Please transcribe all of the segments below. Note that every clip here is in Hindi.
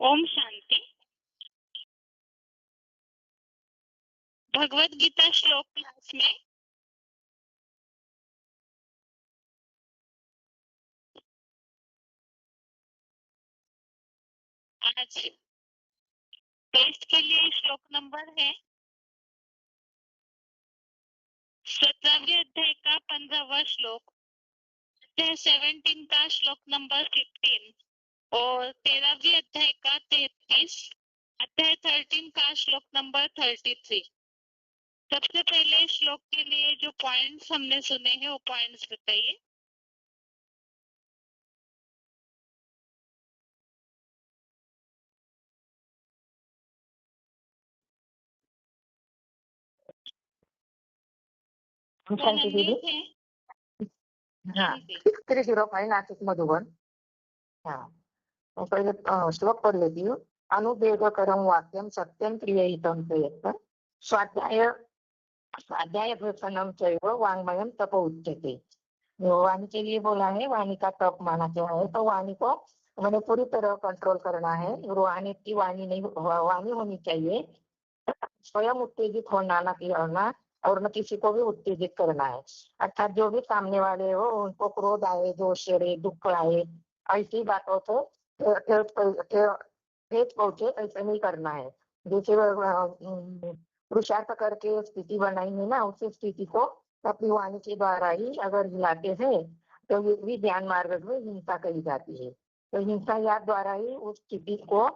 ओम शांति। भगवत गीता श्लोक क्लास में आज टेस्ट के लिए श्लोक नंबर है 17वें अध्याय का 15वां श्लोक, अध्याय 17 का श्लोक नंबर 15 और 13वें अध्याय का 33, अध्याय 13 का श्लोक नंबर 33। सबसे पहले श्लोक के लिए जो पॉइंट्स हमने सुने हैं वो पॉइंट्स बताइए। शांति दीदी। हाँ, 6305 नासिक मधुबन। हाँ, तो पहले श्लोक पढ़ लेती हूँ। अनुवेगकरं वाक्यं सत्यं क्रियहितं प्रयत्न स्वाध्याय भूषणम चैव वाङ्मयं तप उच्यते। वाणी के लिए बोला है, वाणी का तप माना क्या है, तो वाणी को मैंने पूरी तरह कंट्रोल करना है। रूहानी की वाणी नहीं, वाणी होनी चाहिए स्वयं उत्तेजित होना ना और न किसी को भी उत्तेजित करना है। अर्थात जो भी सामने वाले हो उनको क्रोध आए, दोष चढ़े, दुख आए, ऐसी बातों से ठेस पहुंचे ऐसे नहीं करना है। जैसे पुरुषार्थ करके स्थिति बनाई है ना, उसी स्थिति को अपनी वाणी के द्वारा ही अगर हिलाते हैं तो ये भी ज्ञान मार्ग में हिंसा कही जाती है। तो हिंसा याद द्वारा ही उस स्थिति को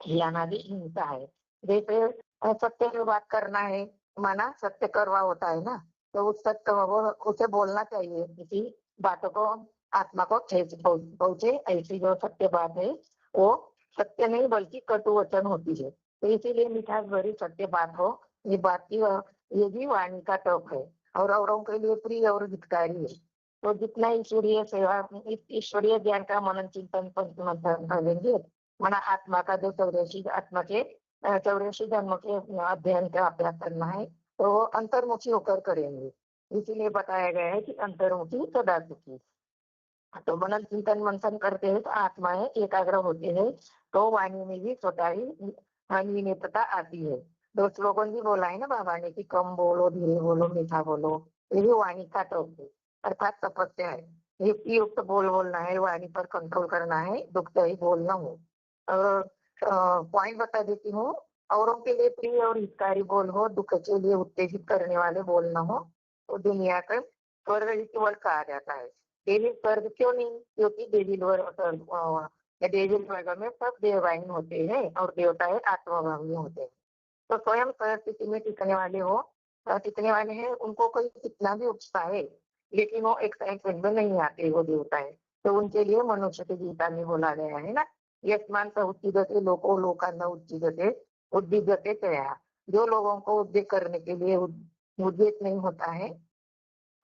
हिलाना भी हिंसा है। जैसे सत्य की बात करना है, माना सत्य करवा होता है ना, तो उस सत्य वो उसे बोलना चाहिए, किसी बातों को आत्मा को ठेस पहुंचे, ऐसी जो सत्य बात है वो सत्य नहीं बल्कि कटु वचन होती है। तो इसीलिए मिठास भरी सत्य बात हो, ये बात की ये भी वाणी का तप है और औरों के लिए प्रिय और हितकारी है। तो जितना ईश्वरीय सेवा, ईश्वरीय ज्ञान का मनन चिंतन करेंगे, मना आत्मा का जो 84 आत्मा के 84 जन्म के अध्ययन का अभ्यास करना है, तो वो अंतर्मुखी होकर करेंगे। इसीलिए बताया गया है कि अंतर्मुखी सदा सुखी। तो मनन चिंतन मंथन करते हैं तो आत्माएं एकाग्र होते हैं, तो वाणी में भी स्वतः ही अनियमितता आती है। दो श्लोकों भी बोला है ना बाबा ने कि कम बोलो, धीरे बोलो, मीठा बोलो, ये भी वाणी का तप है, अर्थात तपस्या है। युक्त बोल बोलना है, वाणी पर कंट्रोल करना है, दुखता ही बोलना हो। पॉइंट बता देती हूँ। औरों के लिए प्रिय और हितकारी बोल हो, दुख के लिए उत्तेजित करने वाले बोल न हो, तो दुनिया का स्वर्ग ही केवल कहा जाता है। देवी स्वर्ग क्यों नहीं? क्योंकि देवी वर्ग में सब देववाहिनी होते हैं और देवताएं आत्मभावी होते हैं। तो स्वयं स्थिति में टिकने वाले हैं, उनको कोई कितना भी उत्साह है लेकिन वो एक्साइटमेंट में नहीं आते वो देवताएं। तो उनके लिए मनुष्य की गीता में बोला गया है ना, यस्मान स उद्दिगते लोको लोकान उद्दिगते उद्दिगते तया। जो लोगों को उद्योग करने के लिए उद्योग नहीं होता है,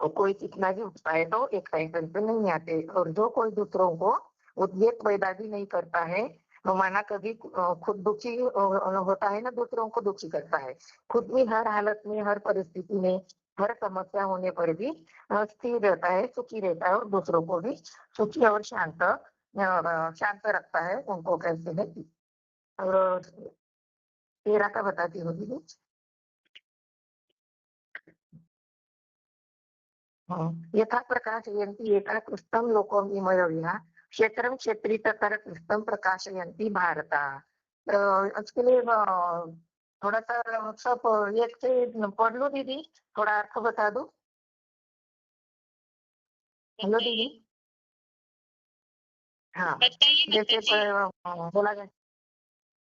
और कोई कितना भी उत्साह है तो एक्साइटमेंट पे नहीं आते। और जो कोई दूसरों को उद्योग पैदा भी नहीं करता है, तो माना कभी खुद दुखी होता है ना, दूसरों को दुखी करता है, खुद भी हर हालत में, हर परिस्थिति में, हर समस्या होने पर भी स्थिर रहता है, सुखी रहता है और दूसरों को भी सुखी और शांत रखता है। उनको कैसे है और 13 का बताती हूँ दीदी। यथा प्रकाशयन्ति एका कृष्णं लोकं विमयविना क्षेत्रं क्षेत्रीततर कृष्णं प्रकाशयन्ति भारत। उसके लिए थोड़ा सा सब एक से पढ़ लो दीदी, थोड़ा अर्थ बता दो। हेलो दीदी। हाँ, जैसे बोला गया,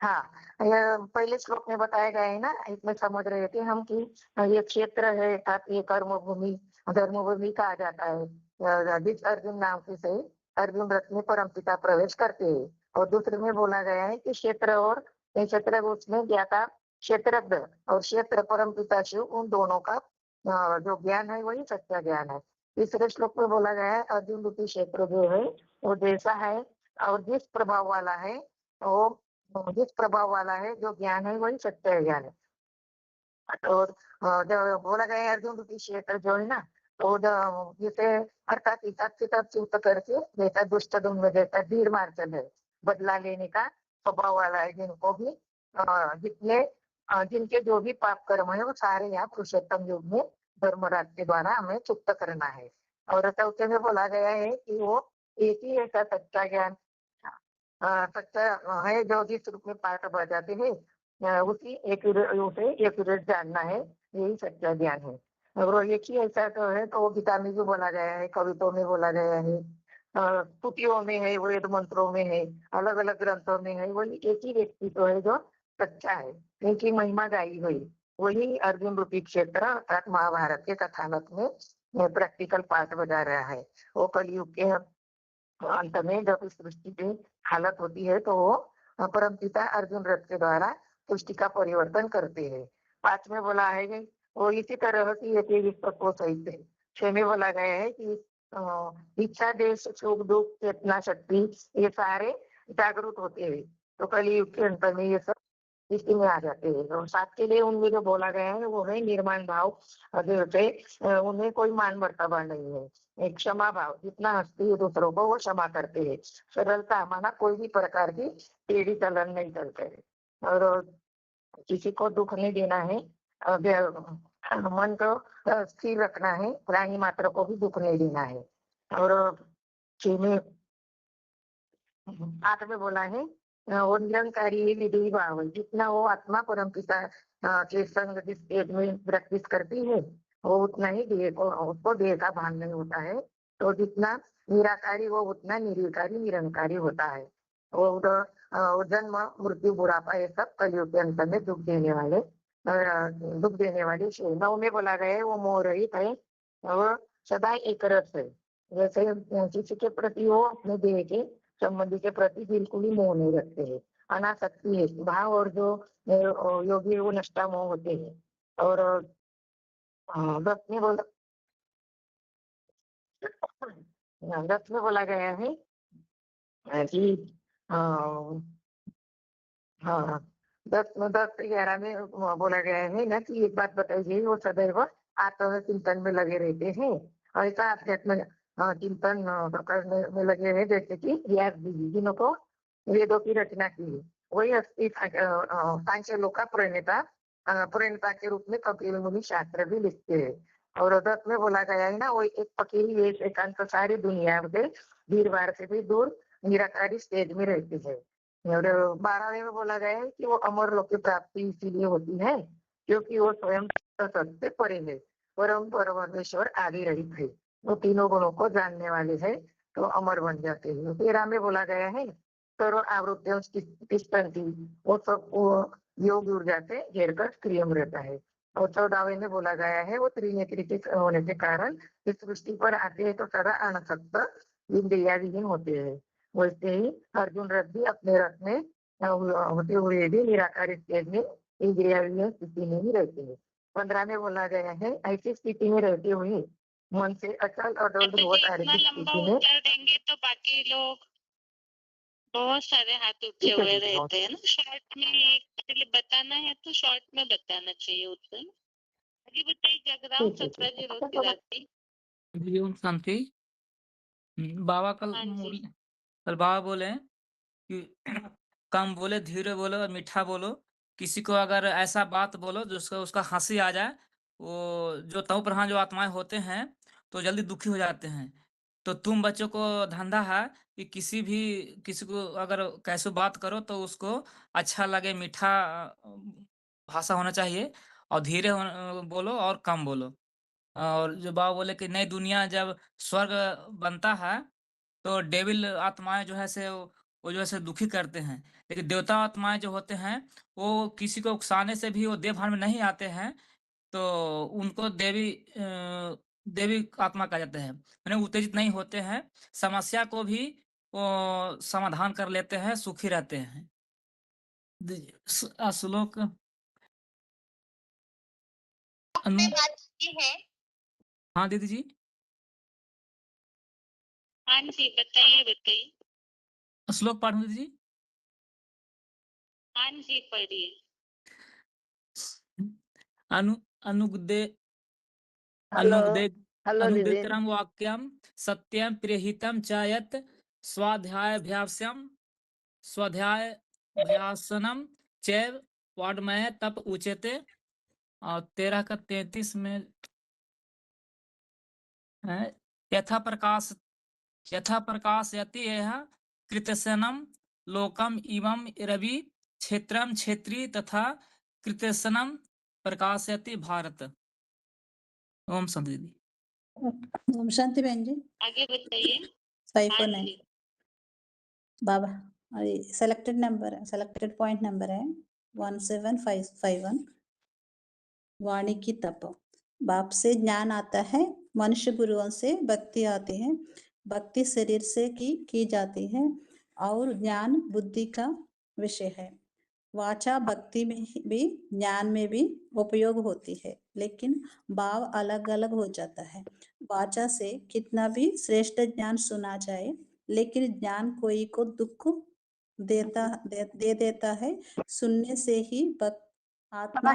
हाँ, पहले श्लोक में बताया गया है ना, इसमें समझ रहे थे हम कि ये क्षेत्र है, अर्थात ये कर्मभूमि धर्मभूमि कहा जाता है। जिस अर्जुन नाम से अर्जुन रथ में परम पिता प्रवेश करते हैं। और दूसरे में बोला गया है कि क्षेत्र और क्षेत्र उसमें ज्ञाता क्षेत्रज्ञ और क्षेत्र परम पिता शिव, उन दोनों का जो ज्ञान है वही सच्चा ज्ञान है। तीसरे श्लोक में बोला गया है अर्जुन रूपी क्षेत्र जो है वो जैसा है और जिस प्रभाव वाला है, वो जिस प्रभाव वाला है जो ज्ञान है वही सत्य ज्ञान है। और जो बोला गया है अर्जुन रूपी क्षेत्र जो है ना, तो जिसे अर्थात हिसाब किताब चुस्त करके जैसा दुष्ट में जैसा धीर मार्जन है, बदला लेने का स्वभाव वाला है, जिनको भी जिनके जो भी पाप कर्म है वो सारे यहाँ पुरुषोत्तम युग में धर्मराज के द्वारा हमें चुक्त करना है। और चौथे में बोला गया है कि वो एक ही ऐसा सच्चा ज्ञान सच्चा है जो जिस रूप में पाठ बजाते हैं उसी उसे एक जानना है, यही सच्चा ज्ञान है। और एक ही ऐसा तो है, तो वो गीता में भी बोला गया है, कविताओं में बोला गया है, स्तुतियों में है, वेद मंत्रों में है, अलग अलग ग्रंथों में है, वही एक ही व्यक्ति तो है जो सच्चा है, इनकी महिमा गाई हुई वही अर्जुन रूपी क्षेत्र अर्थात महाभारत के कथानक में प्रैक्टिकल पार्ट बजा रहा है। वो कलयुग के अंत में जब इस सृष्टि की हालत होती है तो वो परमपिता अर्जुन रथ के द्वारा सृष्टि का परिवर्तन करते हैं। 5 में बोला है कि वो इसी तरह की एक विश्व सहित है। 6 में बोला गया है कि इच्छा, देश, सुख, दुख, चेतना, शक्ति ये सारे जागरूक होते हैं, तो कलयुग के अंत में ये सब इसी में आ जाते हैं। और 7 के लिए उनमें जो बोला गया है वो है निर्माण भाव, उन्हें कोई मान मर्तबा नहीं है। एक क्षमा भाव, जितना हंसती है दूसरों को वो क्षमा करते हैं। सरलता माना कोई भी प्रकार की टेढ़ी चलन नहीं चलते है। और किसी को दुख नहीं देना है, मन को स्थिर रखना है, प्राणी मात्र को भी दुख नहीं देना है। और 6 में 8 में बोला है वो निरंकारी विधि भाव, जितना वो आत्मा परम पिता के संग जिस स्टेज में प्रैक्टिस करती है वो उतना ही देह को उसको देह का भान नहीं होता है। तो जितना निराकारी वो उतना निरकारी निरंकारी होता है। वो जन्म मृत्यु बुढ़ापा ये सब कलयुग के अंत में दुख देने वाली शे। 9 में बोला गया है वो मोह रहित है, वो सदा एक रस है। जैसे किसी के प्रति वो अपने देह के संबंधी के प्रति बिल्कुल ही मोह नहीं रखते हैं, अनासक्ति है भाव। और जो योगी वो नष्टा मोह होते हैं। और 10 में बोला 10 में बोला गया है कि हाँ, 10-11 में बोला गया है ना कि एक बात बताइए, वो सदैव आत्मचिंतन में लगे रहते हैं, ऐसा अध्यात्म चिंतन करने में लगे हैं, जैसे कि व्यास जी जिनको वेदों की रचना की है, वही अस्ति सांख्य लोक का प्रणेता के रूप में कपिल मुनि शास्त्र भी लिखते हैं। और 10 में बोला गया है ना, वो एक फकीर वेश एकांत सारी दुनिया से भीड़ भाड़ से भी दूर निराकारी स्टेज में रहती है। और 12वें में बोला गया है कि वो अमर लोक की प्राप्ति इसीलिए होती है क्योंकि वो स्वयं सत से परे है, परम परमेश्वर आदि रहित है, वो तीनों गुणों को जानने वाले है, तो अमर बन जाते हैं। 13 में बोला गया है सर्व आवृत्तियों तिष्ठन्ति, वो सब योग ऊर्जा से घेर कर सक्रियम रहता है। और 14वें में बोला गया है वो त्रिनेत्री होने के कारण इस सृष्टि पर आते हैं तो सदा अनासक्त इंद्रिया विहीन होते हैं। वैसे ही अर्जुन रथ भी अपने रथ में होते हुए भी निराकार स्टेज में इंद्रिया विहीन स्थिति में ही रहते हैं। 15 में बोला गया है ऐसी स्थिति में रहते हुए मन से अचल अडोल बहुत इतना लंबा स्थिति में उत्तर देंगे तो बाकी लोग बहुत सारे हाथ उठे हुए रहते हैं ना। शॉर्ट में पहले बताना है तो शॉर्ट में बताना चाहिए उत्तर। आगे बताइए। जगराम 17 की रात्रि शांति। बाबा कल हाँ जी। कल बाबा बोले कि कम बोले, धीरे बोलो और मीठा बोलो। किसी को अगर ऐसा बात बोलो जिसको उसका हंसी आ जाए, वो जो तव प्रधान जो आत्माएं होते हैं तो जल्दी दुखी हो जाते हैं। तो तुम बच्चों को धंधा है कि किसी को अगर कैसे बात करो तो उसको अच्छा लगे, मीठा भाषा होना चाहिए और धीरे बोलो और कम बोलो। और जो बाबा बोले कि नई दुनिया जब स्वर्ग बनता है तो डेविल आत्माएं जो है से वो जो है से दुखी करते हैं, लेकिन देवता आत्माएं जो होते हैं वो किसी को उकसाने से भी वो देव भान में नहीं आते हैं, तो उनको देवी आत्मा कहा जाता है। माने उत्तेजित नहीं होते हैं, समस्या को भी वो समाधान कर लेते हैं, सुखी रहते हैं। श्लोक बात की है। हाँ दीदी जी, हाँ जी, बताइए। श्लोक पढ़ दीदी जी। हाँ जी, पढ़िए। अनु अनुगदे हेलो अनुगदे हेलो दीदी। अनुद्वेकरम वाक्यम सत्यम प्रियहितम च यत् स्वाध्यायाभ्यासम स्वाध्यायाभ्यासनम चैव वाड्मय तप उच्यते। और 13 का 33 में है यथा प्रकाशयति यह कृतसनम लोकम इमं रवि क्षेत्रम क्षेत्री तथा कृतसनम प्रकाशयति भारत। ओम शांति दीदी। ओम शांति बहन जी। आगे बताइए। 549 जी। बाबा सेलेक्टेड पॉइंट नंबर है 17551। वाणी की तप। बाप से ज्ञान आता है, मनुष्य गुरुओं से भक्ति आती है, भक्ति शरीर से की जाती है और ज्ञान बुद्धि का विषय है। वाचा भक्ति में भी ज्ञान में भी उपयोग होती है, लेकिन भाव अलग अलग हो जाता है। वाचा से कितना भी श्रेष्ठ ज्ञान सुना जाए, लेकिन ज्ञान कोई को दुख दे देता है। सुनने से ही आत्मा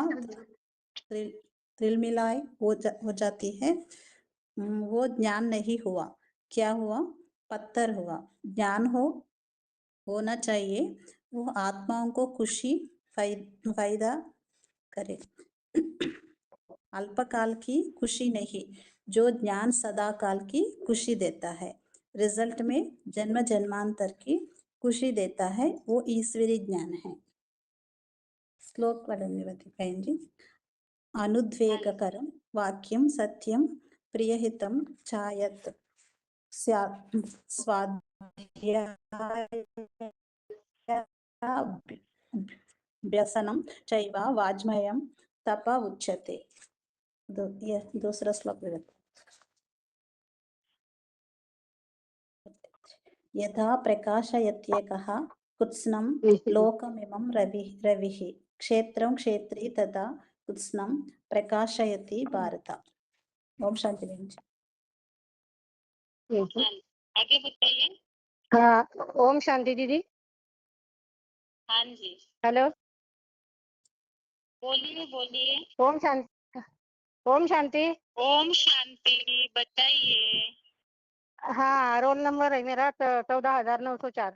त्रिलमिलाय हो जाती है। वो ज्ञान नहीं हुआ। क्या हुआ? पत्थर हुआ। ज्ञान होना चाहिए, वो आत्माओं को खुशी फायदा करे, अल्पकाल की खुशी नहीं। जो ज्ञान सदा काल की खुशी देता है, रिजल्ट में जन्म जन्मांतर की खुशी देता है, वो ईश्वरी ज्ञान है। श्लोक पढ़ेंगे बहन जी। अनुद्वेगकरं वाक्यं सत्यं प्रियहितं चायत् स्वाध्यायाभ्यसनं चैव वाङ्मयं तप उच्यते। दूसरा श्लोक भी यथा प्रकाशयत्येकः कृत्स्नं लोकमिमं रविः क्षेत्रं क्षेत्री तथा कृत्स्नं प्रकाशयति भारत। ओम शांति बहन जी। आगे बताइए। हाँ, ओम शांति दीदी। हाँ जी, हेलो, बोलिए बोलिए। ओम शांति। ओम शांति। ओम शांति, बताइए। हाँ, रोल नंबर है मेरा 14,904।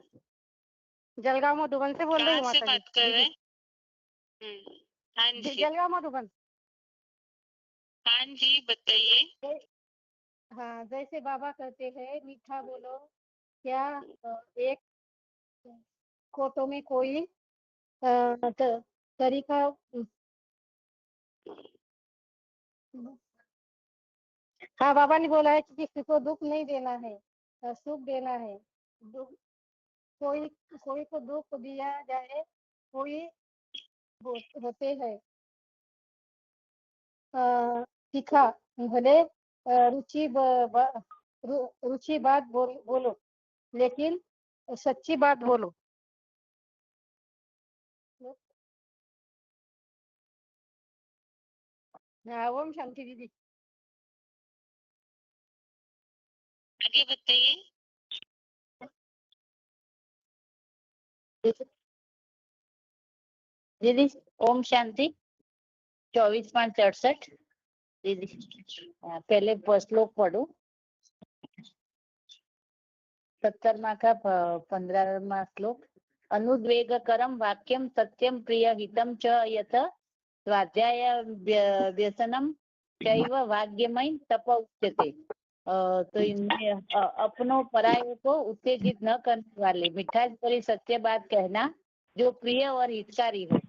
जलगांव मधुबन से बोल रही कहाँ हूँ से माता बात कर रहे हैं? हाँ जी, जलगांव मधुबन। हाँ जी, बताइए। हाँ, जैसे बाबा कहते हैं मीठा बोलो, क्या एक फोटो में कोई तरीका हाँ, बाबा ने बोला है कि किसी को दुख नहीं देना है, सुख देना है। कोई को दुख दिया जाए, कोई होते हैं तीखा, भले रुचि बात बोलो, लेकिन सच्ची बात बोलो। ओम शांति दीदी। आगे बताइए। दीदी ओम शांति 24/68 दीदी। पहले श्लोक पढ़ो। 17वां का 15वां श्लोक। अनुद्वेगकरं वाक्यं सत्यं प्रियहितं च यत् स्वाध्याय व्यसनम चैव वाग्यमय तप उच्यते। तो इनमें अपनों परायों को उत्तेजित न करने वाले, मिठास भरी सत्य बात कहना जो प्रिय और हितकारी हो,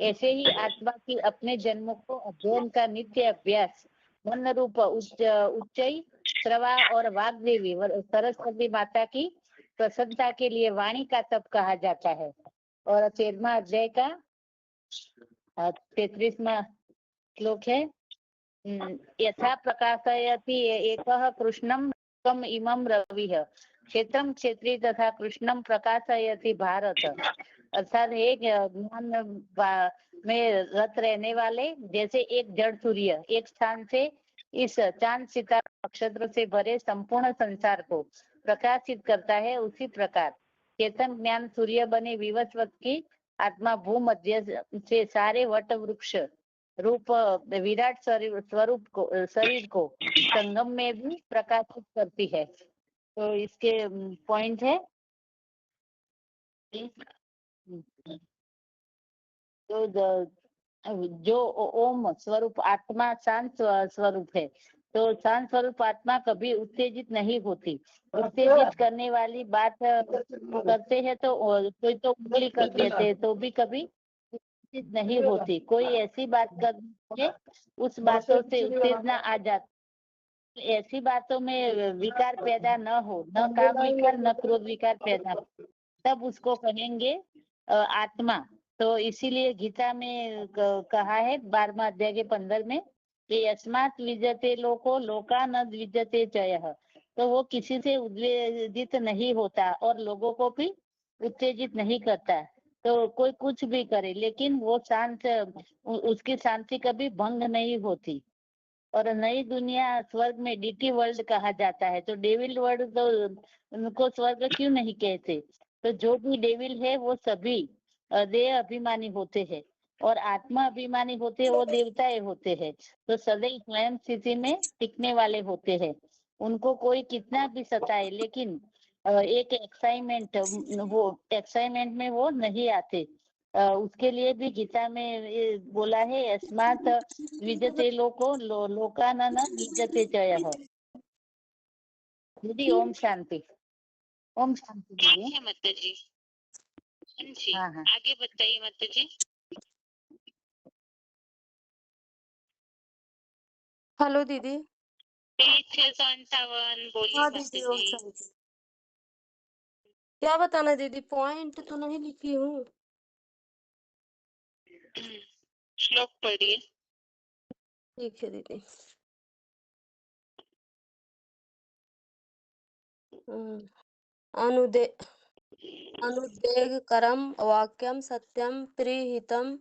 ऐसे ही आत्मा की अपने जन्मों को अध्ययन का नित्य अभ्यास मन रूप उच्चई श्रवा और वाग्देवी सरस्वती माता की प्रसन्नता के लिए वाणी का तप कहा जाता है। और 13वां अध्याय का 33वां श्लोक है। यथा प्रकाशयति एकः कृष्णं कम इमं रविः क्षेत्रं क्षेत्री तथा कृष्णं प्रकाशयति भारत। अर्थात एक ज्ञान में रत रहने वाले जैसे एक जड़ सूर्य एक स्थान से इस चांद सितारा नक्षत्र से भरे संपूर्ण संसार को प्रकाशित करता है, उसी प्रकार चेतन ज्ञान सूर्य बने विवस्वत की आत्मा भूमध्य से सारे वट वृक्ष रूप विराट स्वरूप को शरीर को संगम में भी प्रकाशित करती है। तो इसके पॉइंट है तो जो ओम स्वरूप आत्मा शांत स्वरूप है, तो शांत स्वरूप आत्मा कभी उत्तेजित नहीं होती। उत्तेजित करने वाली बात करते हैं तो कोई तो उंगली कर देते हैं तो भी कभी उत्तेजित नहीं होती। कोई ऐसी बात करते हैं उस बातों से उत्तेजना आ जाती। ऐसी बातों में विकार पैदा न हो, न काम विकार न क्रोध विकार पैदा हो, तब उसको कहेंगे आत्मा। तो इसीलिए गीता में कहा है 12वां अध्याय के 15 में कि यस्मात् विजते लोको लोका न विजते चयः। तो वो किसी से उद्वेजित नहीं होता और लोगों को भी उत्तेजित नहीं करता। तो कोई कुछ भी करे लेकिन वो शांत, उसकी शांति कभी भंग नहीं होती। और नई दुनिया स्वर्ग में डीटी वर्ल्ड कहा जाता है। तो डेविल वर्ल्ड तो उनको स्वर्ग क्यों नहीं कहते? तो जो भी डेविल है वो सभी देह अभिमानी होते हैं और आत्मा अभिमानी होते हैं, वो देवताएं होते हैं। तो सदैव स्वयं स्थिति में टिकने वाले होते हैं। उनको कोई कितना भी सताए लेकिन एक एक्साइटमेंट में वो नहीं आते। उसके लिए भी गीता में ये बोला है यस्मात् विजते लोको लोकान न विजते चयः। दीदी ओम शांति। ओम शांति ठीक दीदी। है माता जी। हाँ जी, हाँ हाँ आगे बताइए माता जी। हेलो दीदी। पेज 651 बोलिए हाँ माता दीदी, ओम जी। शांति। क्या बताना दीदी? पॉइंट तो नहीं लिखी हूँ। श्लोक पढ़िए। ठीक है दीदी। अनुदे अनुदेगकरं वाक्यं सत्यं प्रीहितं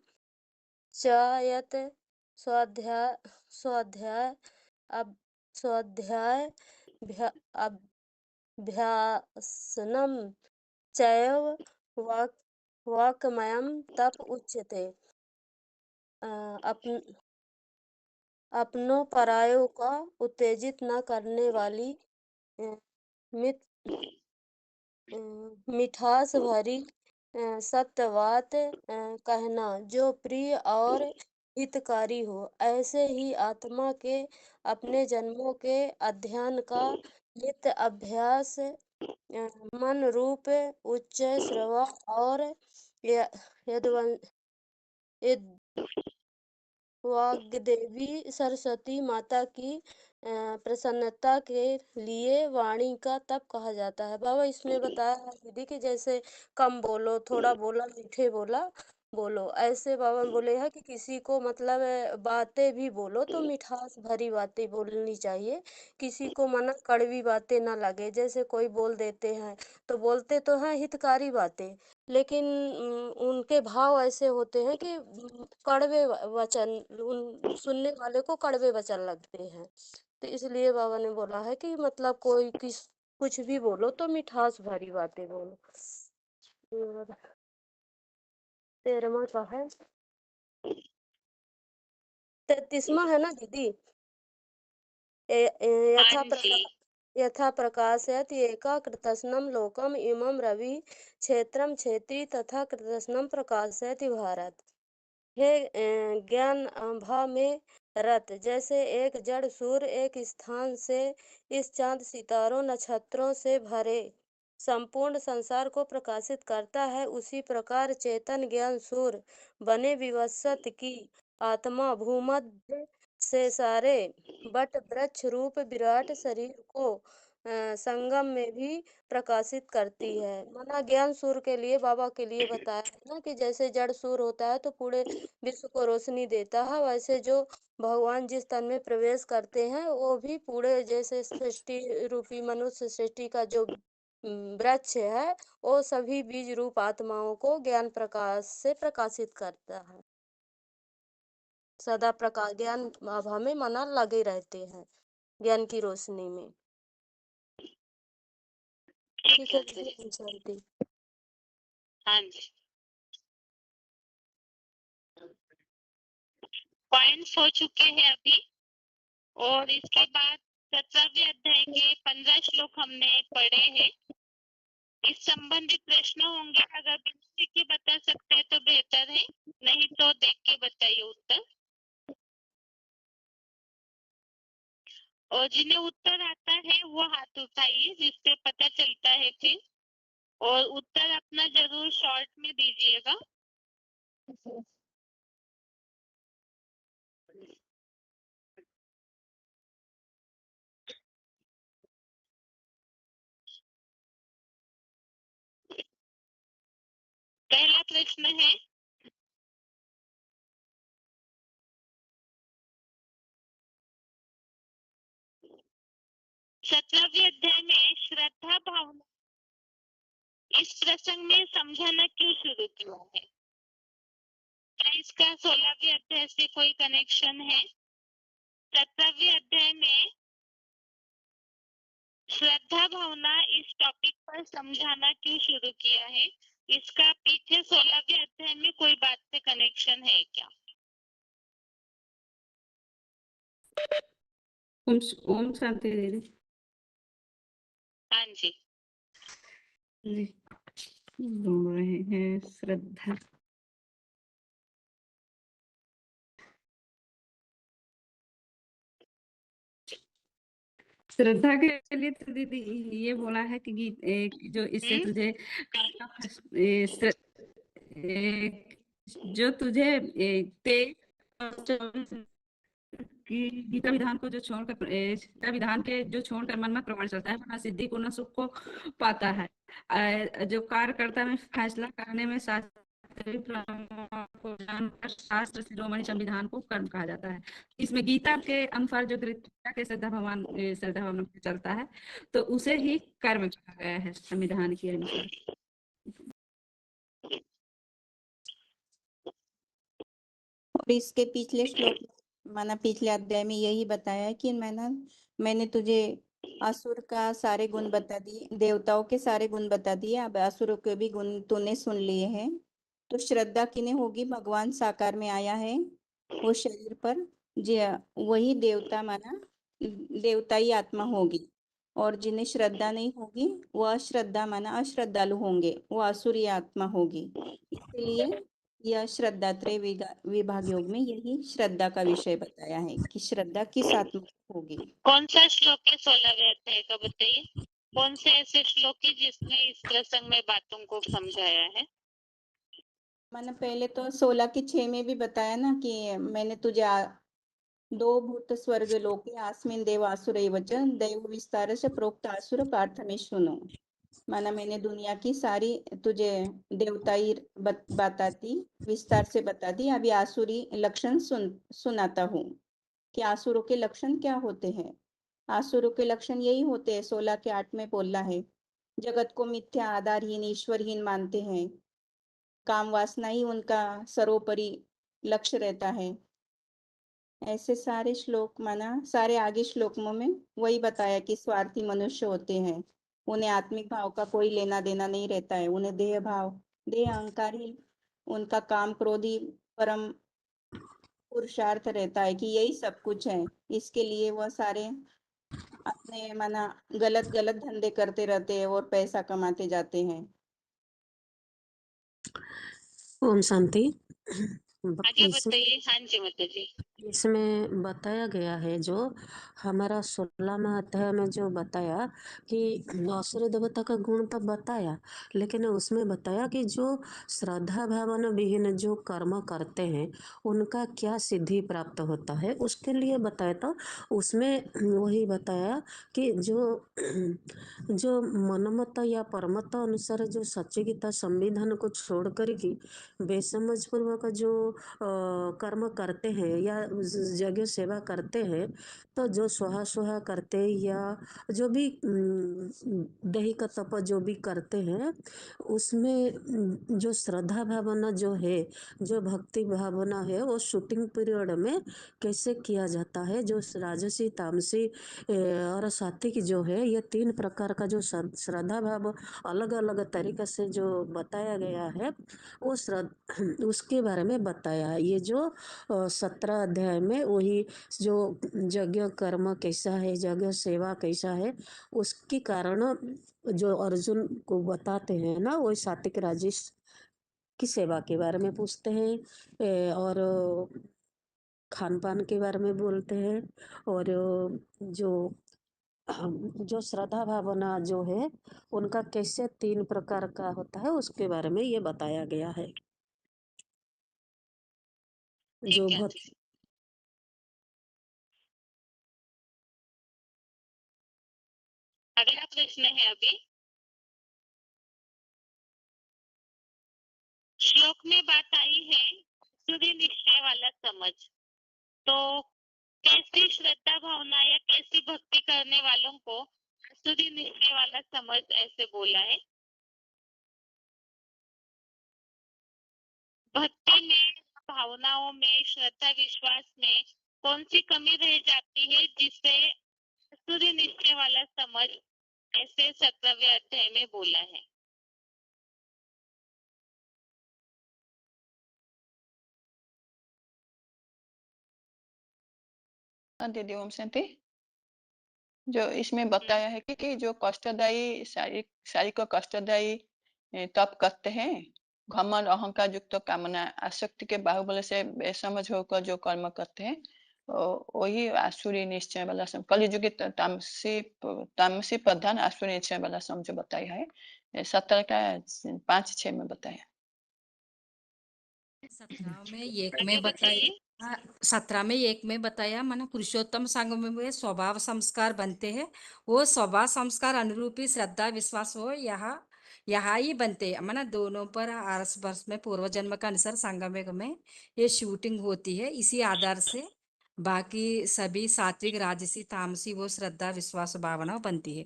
च यत् स्वाध्याय अभ्यासनं चैव वाक्मयं तप उच्यते। अपनों परायों का उत्तेजित न करने वाली मिठास भरी सत्य बात कहना जो प्रिय और हितकारी हो। ऐसे ही आत्मा के अपने जन्मों के अध्ययन का नित्य अभ्यास मन रूप उच्च श्रवा और वाग्देवी सरस्वती माता की प्रसन्नता के लिए वाणी का तप कहा जाता है। बाबा इसमें बताया है दीदी कि जैसे कम बोलो, थोड़ा बोला, मीठे बोलो। ऐसे बाबा बोले हैं कि किसी को मतलब बातें भी बोलो तो मिठास भरी बातें बोलनी चाहिए। किसी को मना कड़वी बातें ना लगे। जैसे कोई बोल देते हैं तो बोलते तो हैं हितकारी बातें, लेकिन उनके भाव ऐसे होते हैं कि कड़वे वचन उन सुनने वाले को कड़वे वचन लगते हैं। तो इसलिए बाबा ने बोला है कि मतलब कोई कुछ भी बोलो तो मिठास भरी बातें बोलो। और 13वां का है, 33वां है ना दीदी? हाँ जी। यथा प्रकाशयत् एका कृतस्नं लोकम इमं रवि क्षेत्रम क्षेत्री तथा कृतस्नं प्रकाशयति भारत। हे ज्ञान भाव में रत, जैसे एक जड़ सूर्य एक स्थान से इस चांद सितारों नक्षत्रों से भरे संपूर्ण संसार को प्रकाशित करता है, उसी प्रकार चेतन ज्ञान सूर्य बने विवस्वत की आत्मा भूमध्य से सारे बट वृक्ष रूप विराट शरीर को संगम में भी प्रकाशित करती है। माना ज्ञान सूर्य के लिए, बाबा के लिए बताया है ना कि जैसे जड़ सूर्य होता है तो पूरे विश्व को रोशनी देता है, वैसे जो भगवान जिस तन में प्रवेश करते हैं वो भी पूरे जैसे सृष्टि रूपी मनुष्य सृष्टि का जो वृक्ष है वो सभी बीज रूप आत्माओं को ज्ञान प्रकाश से प्रकाशित करता है। सदा प्रकाश ज्ञान आभा में मना लगे रहते हैं ज्ञान की रोशनी में। ठीक है माता जी। दीदी, शांति। हाँ जी। पॉइंट्स हो चुके हैं अभी। और इसके बाद 17वें अध्याय के 15 श्लोक हमने पढ़े हैं। इस संबंधित प्रश्न होंगे, अगर बिना देख के बता सकते हैं तो बेहतर है, नहीं तो देख के बताइए उत्तर। और जिन्हें उत्तर आता है वो हाथ उठाइए, जिससे पता चलता है फिर। और उत्तर अपना जरूर शॉर्ट में दीजिएगा। पहला प्रश्न है, सत्रहवें अध्याय में श्रद्धा भावना इस प्रसंग में समझाना क्यों शुरू किया है? क्या इसका 16वें अध्याय से कोई कनेक्शन है? 17वें अध्याय में श्रद्धा भावना इस टॉपिक पर समझाना क्यों शुरू किया है? इसका पीछे 16वें अध्याय में कोई बात से कनेक्शन है क्या? ओम शांति दीदी हाँ जी। जी बोल रहे हैं श्रद्धा श्रद्धा के लिए तो दीदी ये बोला है कि जो इससे तुझे जो तुझे 23 और 24 की गीता विधान को जो छोड़कर गीता विधान के जो छोड़कर मन में प्रमाण चलता है वह सिद्धि को न सुख को पाता है। जो कार्यकर्ता में फैसला करने में शास्त्रीय प्रमाण को जानकर शास्त्र शिरोमणि संविधान को कर्म कहा जाता है। इसमें गीता के अनुसार जो गीता के श्रद्धा भावना पे चलता है तो उसे ही कर्म कहा गया है संविधान के अनुसार। और इसके पिछले श्लोक माना पिछले अध्याय में यही बताया कि मैंने तुझे असुर का सारे गुण बता दिए, देवताओं के सारे गुण बता दिए, अब असुरों के भी गुण तूने सुन लिए हैं। तो श्रद्धा किन्हें होगी? भगवान साकार में आया है वो शरीर पर, जी वही देवता माना देवताई आत्मा होगी। और जिन्हें श्रद्धा नहीं होगी वो अश्रद्धा माना अश्रद्धालु होंगे, वो असुरी आत्मा होगी। इसलिए यह श्रद्धात्रय विभाग योग में यही श्रद्धा का विषय बताया है कि श्रद्धा किस आत्मा की होगी। कौन सा श्लोक है 16वें अध्याय का बताइए? कौन से ऐसे श्लोक है जिसने इस प्रसंग में बातों को समझाया है? मैंने पहले तो 16 की 6 में भी बताया ना कि मैंने तुझे दो भूत स्वर्ग लोके आस्मिन देव आसुर वचन दैव विस्तार से प्रोक्त आसुर पार्थ में सुनो। माना मैंने दुनिया की सारी तुझे देवताई बताती, विस्तार से बता दी। अभी आसुरी लक्षण सुनाता हूँ कि आसुरों के लक्षण क्या होते हैं। आसुरों के लक्षण यही होते हैं, 16 के 8 में बोला है। जगत को मिथ्या आधारहीन ईश्वरहीन मानते हैं, काम वासना ही उनका सर्वोपरि लक्ष्य रहता है। ऐसे सारे श्लोक माना सारे आगे श्लोकों में वही बताया कि स्वार्थी मनुष्य होते हैं, उन्हें आत्मिक भाव का कोई लेना देना नहीं रहता है, उन्हें देह भाव देह अहंकार ही उनका काम क्रोधी परम पुरुषार्थ रहता है कि यही सब कुछ है। इसके लिए वह सारे अपने माना गलत गलत धंधे करते रहते हैं और पैसा कमाते जाते हैं। ओम शांति। आगे बताइए। हाँ जी माता जी। इसमें बताया गया है जो हमारा 16वां अध्याय में जो बताया कि असुर देवता का गुण तो बताया, लेकिन उसमें बताया कि जो श्रद्धा भावना विहीन जो कर्म करते हैं उनका क्या सिद्धि प्राप्त होता है उसके लिए बताया। तो उसमें वही बताया कि जो मनमत या परमत अनुसार जो सच्ची गीता संविधान को छोड़ कर की बेसमझ पूर्वक जो कर्म करते हैं या जगह सेवा करते हैं, तो जो स्वाहा करते या जो भी दैहिक तप जो भी करते हैं उसमें जो श्रद्धा भावना जो है, जो भक्ति भावना है वो शूटिंग पीरियड में कैसे किया जाता है। जो राजसी तामसी और सात्विक जो है ये 3 प्रकार का जो श्रद्धा भाव अलग अलग तरीके से जो बताया गया है वो उसके बारे में बताया। ये जो 17 अध्याय में वही जो यज्ञ कर्म कैसा है, यज्ञ सेवा कैसा है, उसके कारण जो अर्जुन को बताते हैं ना, वो सात्विक राजस की सेवा के बारे में पूछते हैं और खान पान के बारे में बोलते हैं और जो श्रद्धा भावना जो है उनका कैसे 3 प्रकार का होता है उसके बारे में ये बताया गया है। जो ठीक है। भक्त अगला प्रश्न है अभी। श्लोक में बात आई है सूर्य निश्चय वाला समझ, तो कैसी श्रद्धा भावना या कैसी भक्ति करने वालों को सूर्य निश्चय वाला समझ ऐसे बोला है? भक्ति में, भावनाओं में, श्रद्धा विश्वास में कौन सी कमी रह जाती है जिसे सूर्य निश्चय वाला समझ ऐसे 17वें अध्याय में बोला है? दीदी ओम शांति। जो इसमें बताया है कि जो कष्टदायी शारीरिक को कष्टदायी तप करते हैं, घमंड अहंकार युक्त कामना आसक्ति के बाहुबल से बेसमझ होकर जो कर्म करते हैं, वही आसुरी निश्चय वाला सम, कलियुगी तामसी प्रधान आसुरी निश्चय वाला सम जो बताया है 17 का 5-6 में बताया। 17 में एक में बताया, 17 में एक में बताया माना पुरुषोत्तम संग में स्वभाव संस्कार बनते हैं, वो स्वभाव संस्कार अनुरूपी श्रद्धा विश्वास हो यहाँ ही बनते हैं। माना दोनों पर आरस वर्ष में पूर्व जन्म का अनुसार संगम में ये शूटिंग होती है। इसी आधार से बाकी सभी सात्विक राजसी तामसी वो श्रद्धा विश्वास भावना बनती है।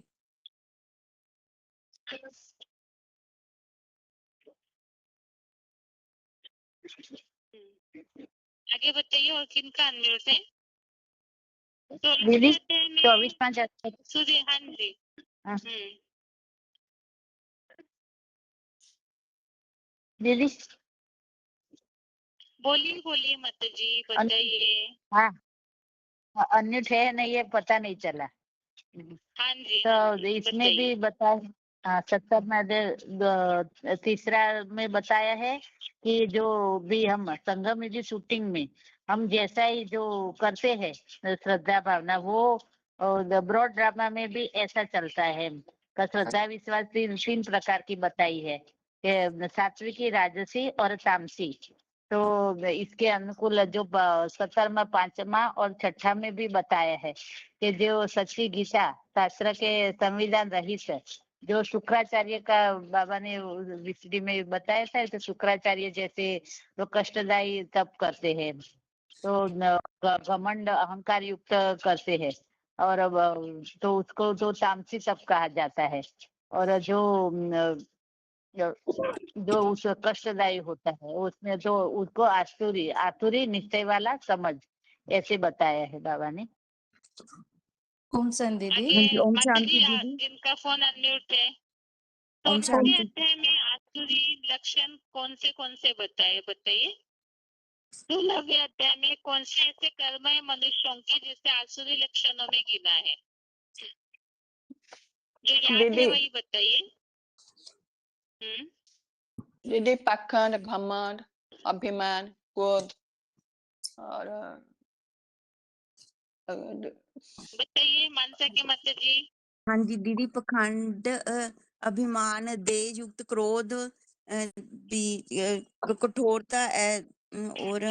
आगे बताइए और किनका अनम्यूट है? दीदी 24-5 सूर्य, हाँ जी। हाँ। दीदी बोलिए माता जी, बताइए। हाँ, अनम्यूट है नहीं, ये पता नहीं चला। हाँ जी, तो हाँ जी, इसमें बताइए। भी बताया 70 में तीसरा में बताया है कि जो भी हम संगम युगी शूटिंग में हम जैसा ही जो करते हैं श्रद्धा भावना, वो ब्रॉड ड्रामा में भी ऐसा चलता है। का श्रद्धा विश्वास 3 प्रकार की बताई है कि सात्विकी, राजसी और तामसी। तो इसके अनुकूल जो 17वां 5वां और 6ठा में भी बताया है कि जो सच्ची गीता शास्त्र के संविधान रहित जो शुक्राचार्य का बाबा ने विसडी में बताया था, तो शुक्राचार्य जैसे वो कष्टदायी तप करते हैं, तो घमंड अहंकार युक्त करते हैं, और तो उसको तो तामसी तप कहा जाता है। और जो उस कष्टदायी होता है उसमें तो उसको आसुरी निश्चय वाला समझ ऐसे बताया है बाबा ने। ओम शांति दीदी। आगे ओम माता शांति जी, दीदी। जिनका फोन अनम्यूट है, ओम 16वें शांति। अध्याय में आसुरी लक्षण कौन से बताए? बताइए। 16वें अध्याय में कौन से ऐसे कर्म है मनुष्यों के जिसे आसुरी लक्षणों में गिना है? जो याद है दीदी वही बताइए। दीदी पाखंड, घमंड, अभिमान, क्रोध और बताइए मानसा की माता जी। हाँ जी दीदी, पखंड, अभिमान, देह युक्त क्रोध, कठोरता, और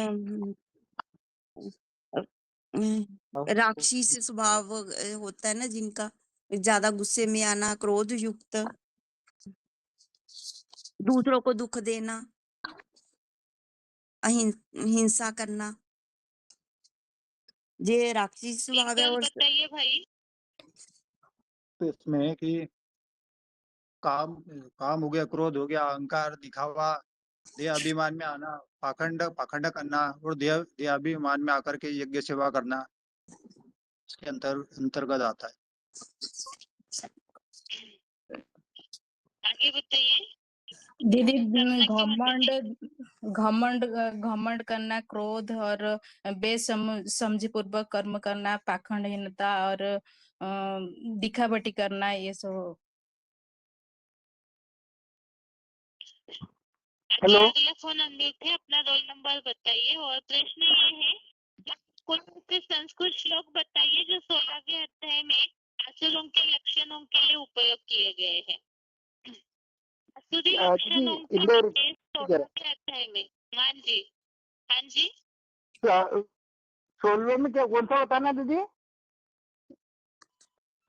राक्षसी स्वभाव होता है ना जिनका, ज्यादा गुस्से में आना, क्रोध युक्त, दूसरों को दुख देना, हिंसा करना, ये राक्षसी स्वभाव है। और बताइए भाई। तो इसमें कि काम हो गया, क्रोध हो गया, अहंकार, दिखावा, देह अभिमान में आना, पाखंड करना, और देह अभिमान में आकर के यज्ञ सेवा करना, इसके अंतर्गत आता है। आगे बताइए। दीदी समझना की घमंड माताजी घमंड घमंड करना, क्रोध और समझी पूर्वक कर्म करना, पाखंडहीनता और दिखावटी करना, ये सब। हेलो, अगला फोन अनम्यूट है, अपना रोल नंबर बताइए। और प्रश्न ये है, कोई ऐसे संस्कृत श्लोक बताइए जो 16वें अध्याय में असुरों के लक्षणों के लिए उपयोग किए गए हैं। असुरी लक्षणों के लिए 16वें अध्याय में। हाँ जी, हाँ जी। 16वें में क्या कौन सा बताना दीदी?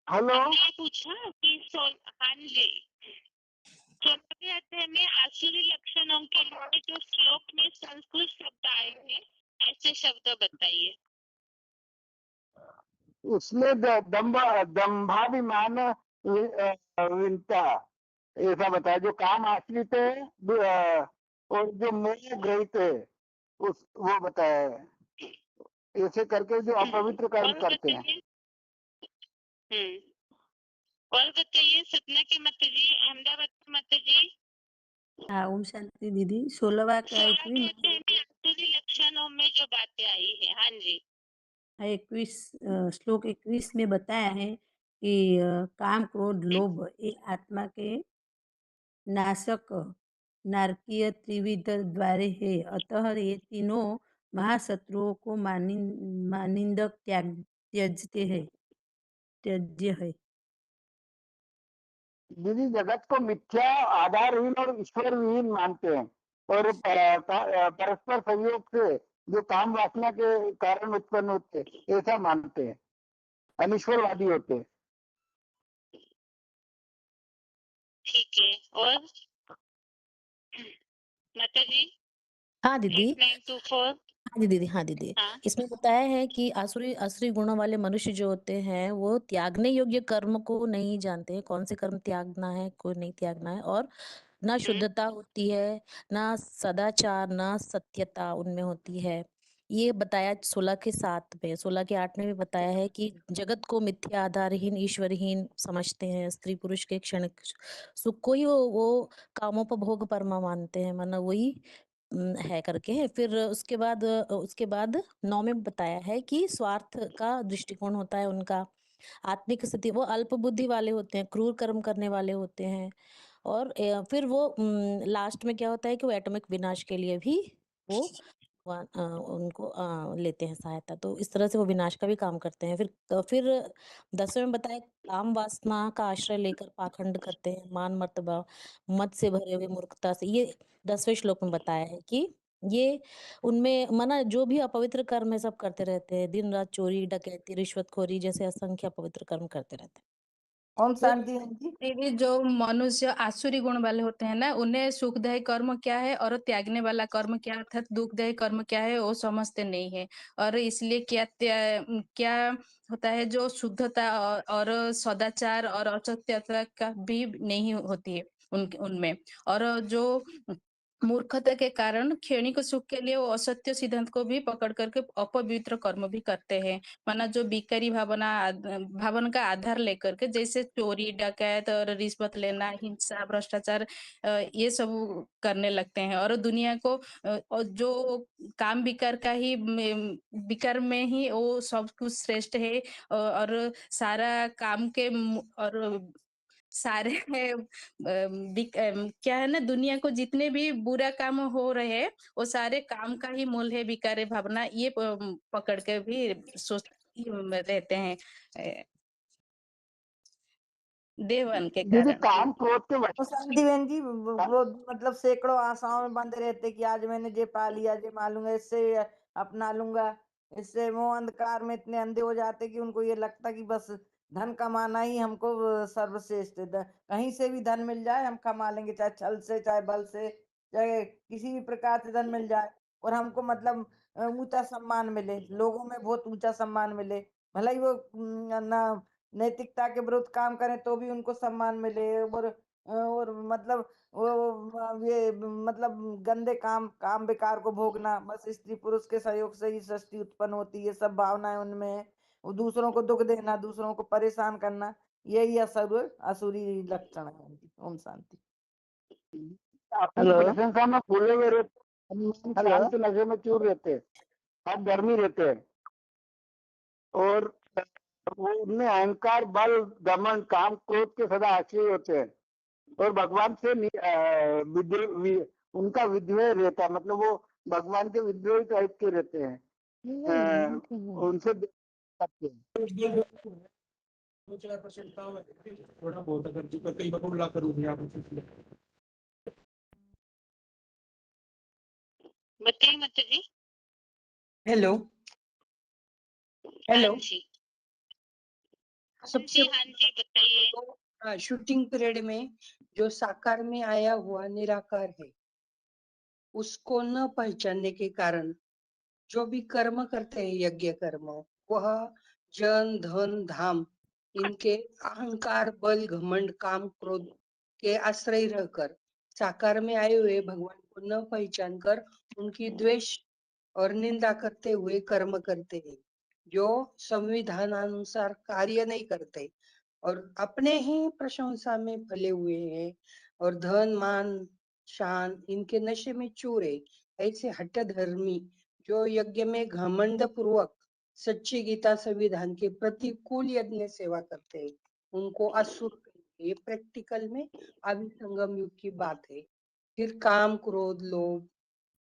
हेलो, हमने पूछा कि हाँ जी, 16वें अध्याय में आसुरी लक्षणों के लिए जो श्लोक में संस्कृत शब्द आए हैं, ऐसे शब्द बताइए। उसमें दंभाभिमान विनता ऐसा बताया, जो काम आश्रित है और जो मोह ग्रहित है वो बताया है। ऐसे करके जो अपवित्र कर्म और करते हैं। बताइए। और बताइए सपना की माताजी, अहमदाबाद की माताजी। हाँ, ओम शांति दीदी। 16वां का 16वें अध्याय में आसुरी लक्षणों में जो बातें आई है। हाँ जी, 21 श्लोक 21 में बताया है कि काम, क्रोध, लोभ ये आत्मा के नाशक नारकीय त्रिविध द्वारे है। अतः ये तीनों महाशत्रुओं को मानिंदक त्यज्य है। दीदी, जगत को मिथ्या, आधारहीन और ईश्वर विहीन मानते हैं और परस्पर सहयोग से जो काम वासना के कारण उत्पन्न होते हैं, ऐसा मानते हैं, अनिश्वरवादी होते हैं। ठीक है। और माताजी, हाँ दीदी। 8924। हाँ दीदी, हाँ दीदी। हाँ, इसमें बताया है कि आसुरी गुणों वाले मनुष्य जो होते हैं वो त्यागने योग्य कर्म को नहीं जानते हैं, कौन से कर्म त्यागना है, कोई नहीं त्यागना है, और ना शुद्धता होती है, ना सदाचार, ना सत्यता उनमें होती है। ये बताया 16 के 7 में। 16 के 8 में भी बताया है कि जगत को मिथ्या, आधारहीन, ईश्वरहीन समझते हैं, स्त्री पुरुष के क्षण सुख को ही वो कामोपभोग परमा मानते हैं, माना वही है करके है। फिर उसके बाद 9 में बताया है कि स्वार्थ का दृष्टिकोण होता है उनका, आत्मिक स्थिति, वो अल्प बुद्धि वाले होते हैं, क्रूर कर्म करने वाले होते हैं। और फिर वो लास्ट में क्या होता है कि वो एटॉमिक विनाश के लिए भी वो उनको लेते हैं सहायता। तो इस तरह से वो विनाश का भी काम करते हैं। फिर 10वें में बताया, काम वासना का आश्रय लेकर पाखंड करते हैं, मान मर्तबा मद से भरे हुए मूर्खता से। ये 10वें श्लोक में बताया है कि ये उनमें माना जो भी अपवित्र कर्म है सब करते रहते हैं, दिन रात चोरी, डकैती, रिश्वतखोरी जैसे असंख्य अपवित्र कर्म करते रहते हैं। ओम शांति जी। दीदी, जो मनुष्य आसुरी गुण वाले होते हैं ना, उन्हें सुखदायी कर्म क्या है और त्यागने वाला कर्म क्या, अर्थात दुखदायी कर्म क्या है, वो समझते नहीं है। और इसलिए क्या होता है, जो शुद्धता और सदाचार और असत्यता का भी नहीं होती है उनमें। और जो मूर्खता के कारण क्षणिक सुख के लिए वो असत्य सिद्धांत को भी पकड़ करके अपवित्र कर्म भी करते हैं। माना जो बिकारी भावना का आधार लेकर के, जैसे चोरी, डकैत और रिश्वत लेना, हिंसा, भ्रष्टाचार, ये सब करने लगते हैं। और दुनिया को और जो काम विकार का ही विकार में ही वो सब कुछ श्रेष्ठ है। और सारा काम के और सारे क्या है ना, दुनिया को जितने भी बुरा काम हो रहे हैं वो सारे काम का ही मूल है विकार भावना, ये पकड़ के भी सोच रहते हैं देवन के दीदी, कारण। काम क्रोध के वश शांति बहन जी, वो मतलब सैकड़ों आशाओं में बंधे रहते कि आज मैंने ये पा लिया, ये मालूंगा, इससे अपना लूंगा। इससे वो अंधकार में इतने अंधे हो जाते कि उनको ये लगता कि बस धन कमाना ही हमको सर्वश्रेष्ठ है। कहीं से भी धन मिल जाए हम कमा लेंगे, चाहे छल से, चाहे बल से, चाहे किसी भी प्रकार से धन मिल जाए, और हमको मतलब ऊंचा सम्मान मिले, लोगों में बहुत ऊंचा सम्मान मिले। भले ही वो ना नैतिकता के विरुद्ध काम करें तो भी उनको सम्मान मिले, और मतलब ये मतलब गंदे काम बेकार को भोगना, बस स्त्री पुरुष के सहयोग से ही सृष्टि उत्पन्न होती है, सब भावनाएं उनमें है। वो दूसरों को दुख देना, दूसरों को परेशान करना, यही असुरी लक्षण है। ओम शांति। अपनी प्रशंसा में फूले हुए रहते, शांत नशे में चूर रहते, हर गर्मी रहते हैं, और वो उनमें अहंकार, बल, घमंड, काम, क्रोध के सदा आश्रय होते हैं, और भगवान से उनका विद्रोह रहता है, मतलब वो भगवान के विद्रोही टाइप के रहते हैं, उनसे सकते हैं। थोड़ा बहुत अगर जी कई बार उल्ला करूँ आप बताइए माता जी। हेलो हेलो, हाँ जी सबसे हाँ जी बताइए। शूटिंग पीरियड में जो साकार में आया हुआ निराकार है, उसको न पहचानने के कारण जो भी कर्म करते हैं, यज्ञ कर्म, वह जन धन धाम इनके अहंकार, बल, घमंड, काम, क्रोध के आश्रय रहकर साकार में आए हुए भगवान को न पहचान कर उनकी द्वेष और निंदा करते हुए कर्म करते हैं, जो संविधानानुसार कार्य नहीं करते और अपने ही प्रशंसा में फले हुए हैं और धन मान शान इनके नशे में चूर है। ऐसे हठ धर्मी जो यज्ञ में घमंड पूर्वक सच्ची गीता संविधान के प्रतिकूल यज्ञ सेवा करते हैं, उनको असुर, ये प्रैक्टिकल में अभी संगम युग की बात है। फिर काम, क्रोध, लोभ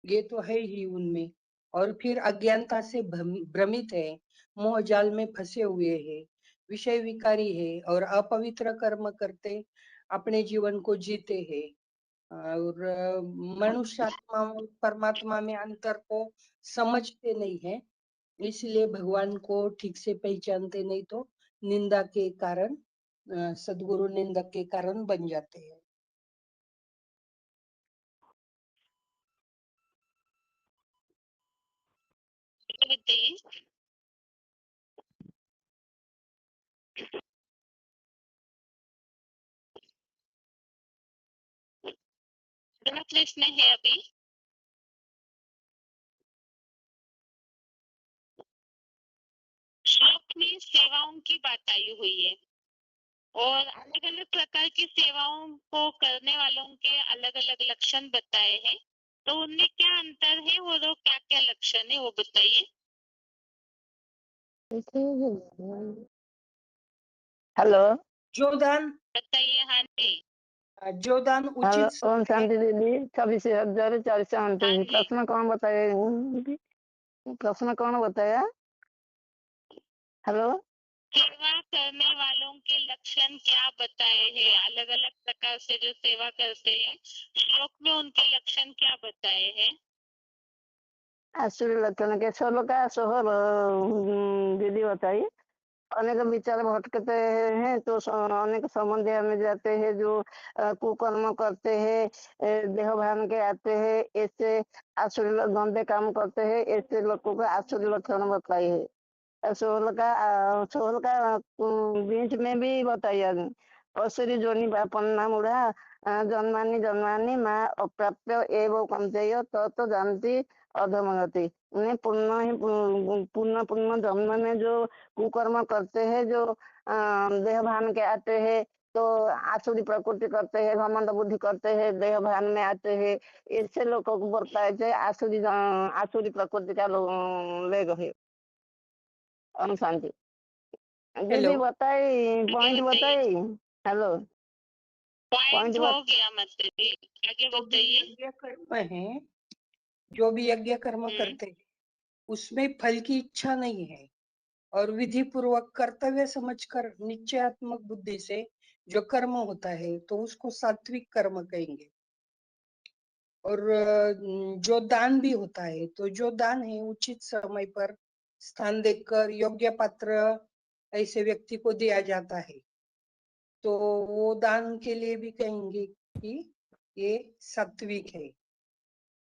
ये तो है ही उनमें, और फिर अज्ञानता से भ्रमित है, मोह जाल में फंसे हुए हैं, विषय विकारी है और अपवित्र कर्म करते अपने जीवन को जीते हैं, और मनुष्य आत्मा और परमात्मा में अंतर को समझते नहीं है, इसलिए भगवान को ठीक से पहचानते नहीं, तो निंदा के कारण, सद्गुरु निंदक के कारण बन जाते हैं। प्रश्न है अभी। श्लोक में सेवाओं की बात आई हुई है और अलग अलग प्रकार की सेवाओं को करने वालों के अलग अलग लक्षण बताए हैं, तो उनमें क्या अंतर है और वो क्या क्या लक्षण है वो बताइए। हेलो जो दान बताइए। हाँ जी जो दान हेलो, उचित ओम शांति दीदी, 26,429 हाँ जी प्रश्न कौन बताया? प्रश्न कौन बताया? हेलो, सेवा करने वालों के लक्षण क्या बताए हैं? अलग अलग प्रकार से जो सेवा करते हैं, श्लोक में उनके लक्षण क्या बताए हैं? आसुरी लक्षण के 16 का 16 दीदी बताइए। अनेक विचार भटकते हैं तो अनेक संबंध में जाते हैं, जो कुकर्म करते हैं, देह भान के आते हैं, ऐसे आसुरी गंदे काम करते हैं, ऐसे लोगों का आसुरी लक्षण बताई है। 16 का बीच में भी बताया असुरी जोनि पन्ना मुड़ा जन्मानी जन्मानी माँ अप्राप्य एवं कंचय तो जानती अधमगति। उन्हें पुण्य जन्म में जो कुकर्म करते हैं, जो देह भान के आते हैं, तो आसुरी प्रकृति करते हैं, घमंड बुद्धि करते हैं, देह भान में आते हैं, ऐसे लोगों को बोलता है आसुरी प्रकृति का ले गए। शांति दीदी बताई, पॉइंट बताई। हेलो, पॉइंट हो गया मतलब आगे बताइए। यज्ञ कर्म है, जो भी यज्ञ कर्म करते हैं उसमें फल की इच्छा नहीं है और विधि पूर्वक कर्तव्य समझकर निश्चयात्मक बुद्धि से जो कर्म होता है तो उसको सात्विक कर्म कहेंगे। और जो दान भी होता है, तो जो दान है उचित समय पर स्थान देकर योग्य पात्र ऐसे व्यक्ति को दिया जाता है, तो वो दान के लिए भी कहेंगे कि ये सात्विक है।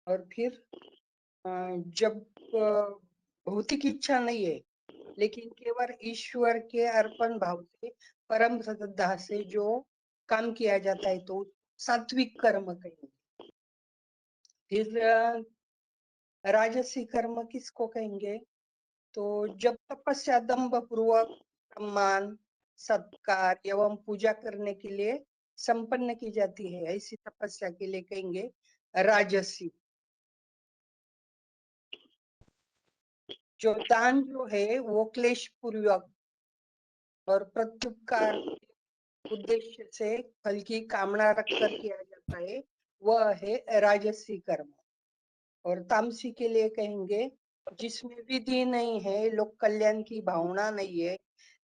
और फिर जब भौतिक इच्छा नहीं है लेकिन केवल ईश्वर के अर्पण भाव से परम श्रद्धा से जो काम किया जाता है तो सात्विक कर्म कहेंगे। फिर राजसी कर्म किसको कहेंगे? तो जब तपस्या दंभ पूर्वक सम्मान, सत्कार एवं पूजा करने के लिए संपन्न की जाती है, ऐसी तपस्या के लिए कहेंगे राजसी। जो दान जो है वो क्लेश पूर्वक और प्रत्युपकार उद्देश्य से फल की कामना रखकर किया जाता है, वह है राजसी कर्म। और तामसी के लिए कहेंगे जिसमें विधि नहीं है, लोक कल्याण की भावना नहीं है,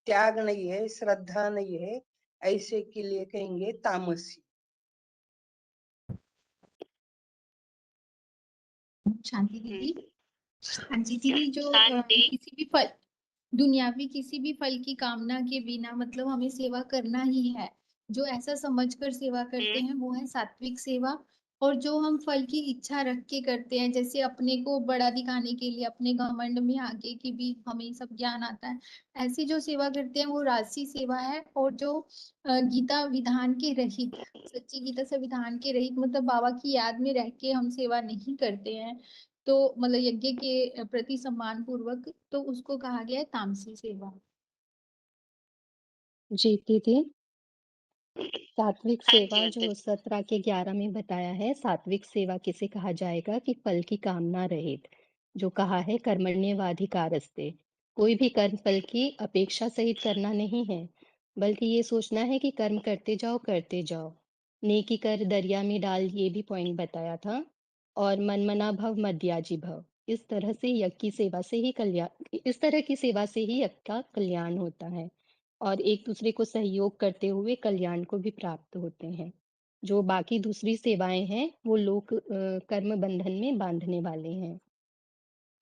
त्याग नहीं है, श्रद्धा नहीं है, ऐसे के लिए कहेंगे तामसी। शांति दीदी। हाँ जी दीदी, जो शांति। किसी भी फल, दुनियावी किसी भी फल की कामना के बिना मतलब हमें सेवा करना ही है, जो ऐसा समझकर सेवा करते हैं वो है सात्विक सेवा। और जो हम फल की इच्छा रख के करते हैं, जैसे अपने को बड़ा दिखाने के लिए, अपने घमंड में आगे की भी हमें सब ज्ञान आता है, ऐसी जो सेवा करते हैं वो राजसी सेवा है। और जो गीता विधान के रहित, सच्ची गीता संविधान के रहित मतलब बाबा की याद में रह के हम सेवा नहीं करते हैं, तो मतलब यज्ञ के प्रति सम्मान पूर्वक, तो उसको कहा गया है तामसी सेवा। जी दीदी, सात्विक हाँ सेवा जी जो आंटी। 17 के 11 में बताया है, सात्विक सेवा किसे कहा जाएगा कि फल की कामना रहित, जो कहा है कर्मण्येवाधिकारस्ते, कोई भी कर्म फल की अपेक्षा सहित करना नहीं है, बल्कि ये सोचना है कि कर्म करते जाओ। नेकी कर दरिया में डाल, ये भी पॉइंट बताया था। और मनमना भव मध्याजी भव, इस तरह से यज्ञ की सेवा से ही कल्याण, इस तरह की सेवा से ही यज्ञ का कल्याण होता है और एक दूसरे को सहयोग करते हुए कल्याण को भी प्राप्त होते हैं। जो बाकी दूसरी सेवाएं हैं वो लोक कर्म बंधन में बांधने वाले हैं।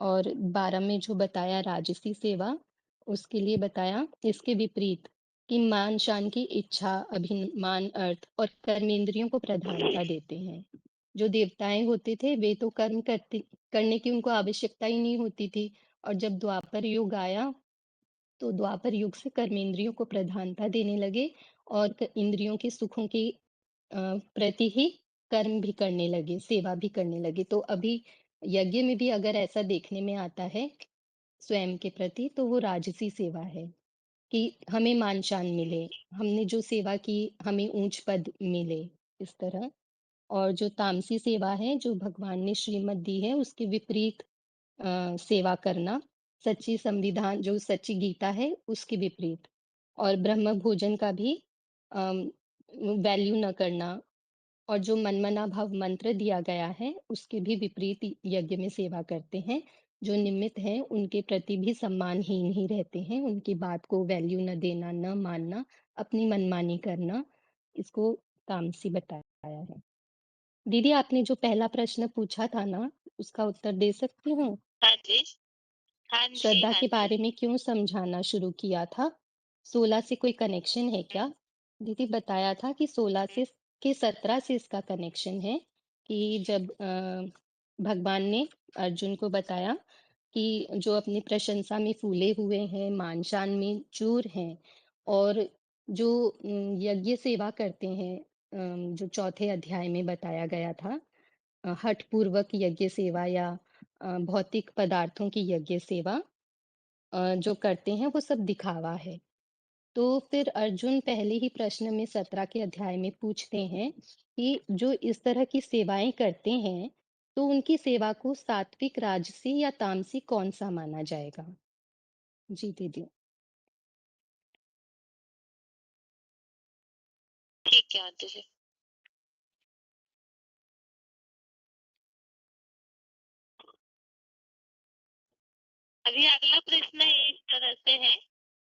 और 12 में जो बताया राजसी सेवा, उसके लिए बताया इसके विपरीत कि मान शान की इच्छा, अभिमान, अर्थ और कर्मेंद्रियों को प्रधानता देते हैं। जो देवताएं होते थे वे तो कर्म करने की उनको आवश्यकता ही नहीं होती थी, और जब द्वापर युग आया तो द्वापर युग से कर्मेंद्रियों को प्रधानता देने लगे और इंद्रियों के सुखों की प्रति ही कर्म भी करने लगे, सेवा भी करने लगे। तो अभी यज्ञ में भी अगर ऐसा देखने में आता है स्वयं के प्रति, तो वो राजसी सेवा है कि हमें मान शान मिले, हमने जो सेवा की हमें ऊंच पद मिले, इस तरह। और जो तामसी सेवा है जो भगवान ने श्रीमत दी है उसके विपरीत सेवा करना, सच्ची संविधान जो सच्ची गीता है उसके विपरीत, और ब्रह्म भोजन का भी वैल्यू न करना, और जो मनमना भव मंत्र दिया गया है उसके भी विपरीत यज्ञ में सेवा करते हैं। जो निमित्त हैं उनके प्रति भी सम्मानहीन ही रहते हैं, उनकी बात को वैल्यू न देना, न मानना, अपनी मनमानी करना, इसको तामसी बताया है। दीदी, आपने जो पहला प्रश्न पूछा था ना, उसका उत्तर दे सकती हूँ? हाँ जी। हाँ जी। श्रद्धा हाँ के जी। बारे में क्यों समझाना शुरू किया था? 16 से कोई कनेक्शन है क्या? दीदी बताया था कि 16 से के 17 से इसका कनेक्शन है कि जब भगवान ने अर्जुन को बताया कि जो अपनी प्रशंसा में फूले हुए हैं, मान शान में चूर हैं, और जो यज्ञ सेवा करते हैं, जो चौथे अध्याय में बताया गया था, हठ पूर्वक यज्ञ सेवा या भौतिक पदार्थों की यज्ञ सेवा जो करते हैं वो सब दिखावा है। तो फिर अर्जुन पहले ही प्रश्न में 17 के अध्याय में पूछते हैं कि जो इस तरह की सेवाएं करते हैं तो उनकी सेवा को सात्विक, राजसी या तामसी कौन सा माना जाएगा? जी दीदी। ठीक है आंटी जी। अभी अगला प्रश्न इस तरह से है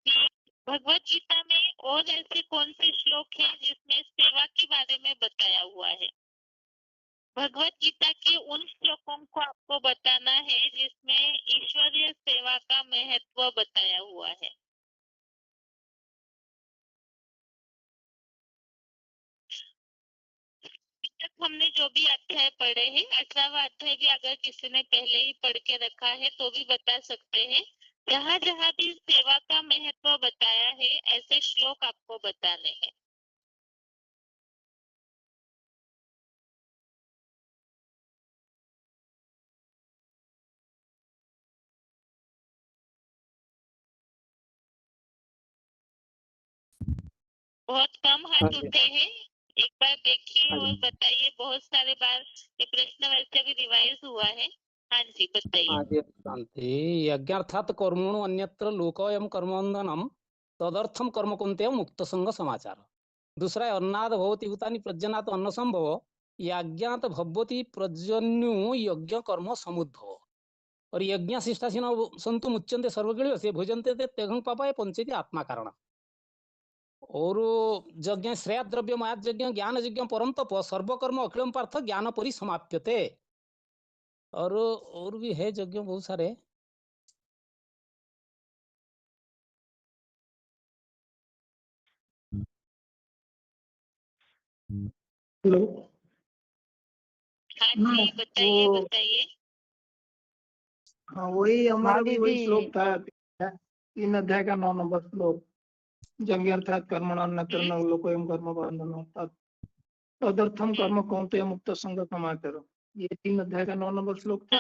कि भगवत गीता में और ऐसे कौन से श्लोक हैं जिसमें सेवा के बारे में बताया हुआ है? भगवत गीता के उन श्लोकों को आपको बताना है जिसमें ईश्वरीय सेवा का महत्व बताया हुआ है। तक हमने जो भी अध्याय पढ़े हैं, 18वां अध्याय भी अगर किसी ने पहले ही पढ़ के रखा है तो भी बता सकते हैं। जहाँ जहाँ भी सेवा का महत्व बताया है ऐसे श्लोक आपको बताने हैं। बहुत कम हाथ उठे हैं, एक बार देखिए हाँ और जी बताइए। बहुत सारे बार ये प्रश्न वैसे भी रिवाइज हुआ है। हाँ जी बताइए। आदि शांति यज्ञार्थात कर्मणु अन्यत्र लोकोयम कर्मबंधनम तदर्थम कर्म कुंते मुक्त संग समाचार। दूसरा है अन्नाद भवति भूतानि प्रजनात अन्न संभव यज्ञात भवति प्रजन्यु यज्ञ कर्म समुद्भव। और यज्ञ शिष्टासीन संतु मुच्यन्ते सर्वगिल से भोजन्ते ते तेघं पापाय पंचेति आत्मा कारण। और यज्ञ श्रेय द्रव्य मायात यज्ञ ज्ञान यज्ञ परम तप सर्वकर्म अखिलम पार्थ ज्ञान परि समाप्यते। और भी है यज्ञ बहुत सारे। हेलो। हाँ जी बताइए वो बताइए। हाँ वही हमारा हाँ भी वही दीदी। श्लोक था 3 अध्याय का 9 नंबर श्लोक। यज्ञ अर्थात कर्मणा अन्यत्र न लोकोयम कर्म बंधन तदर्थम कर्म कौन्तेय मुक्त संग समाचार। ये 3 अध्याय का 9 नंबर श्लोक था।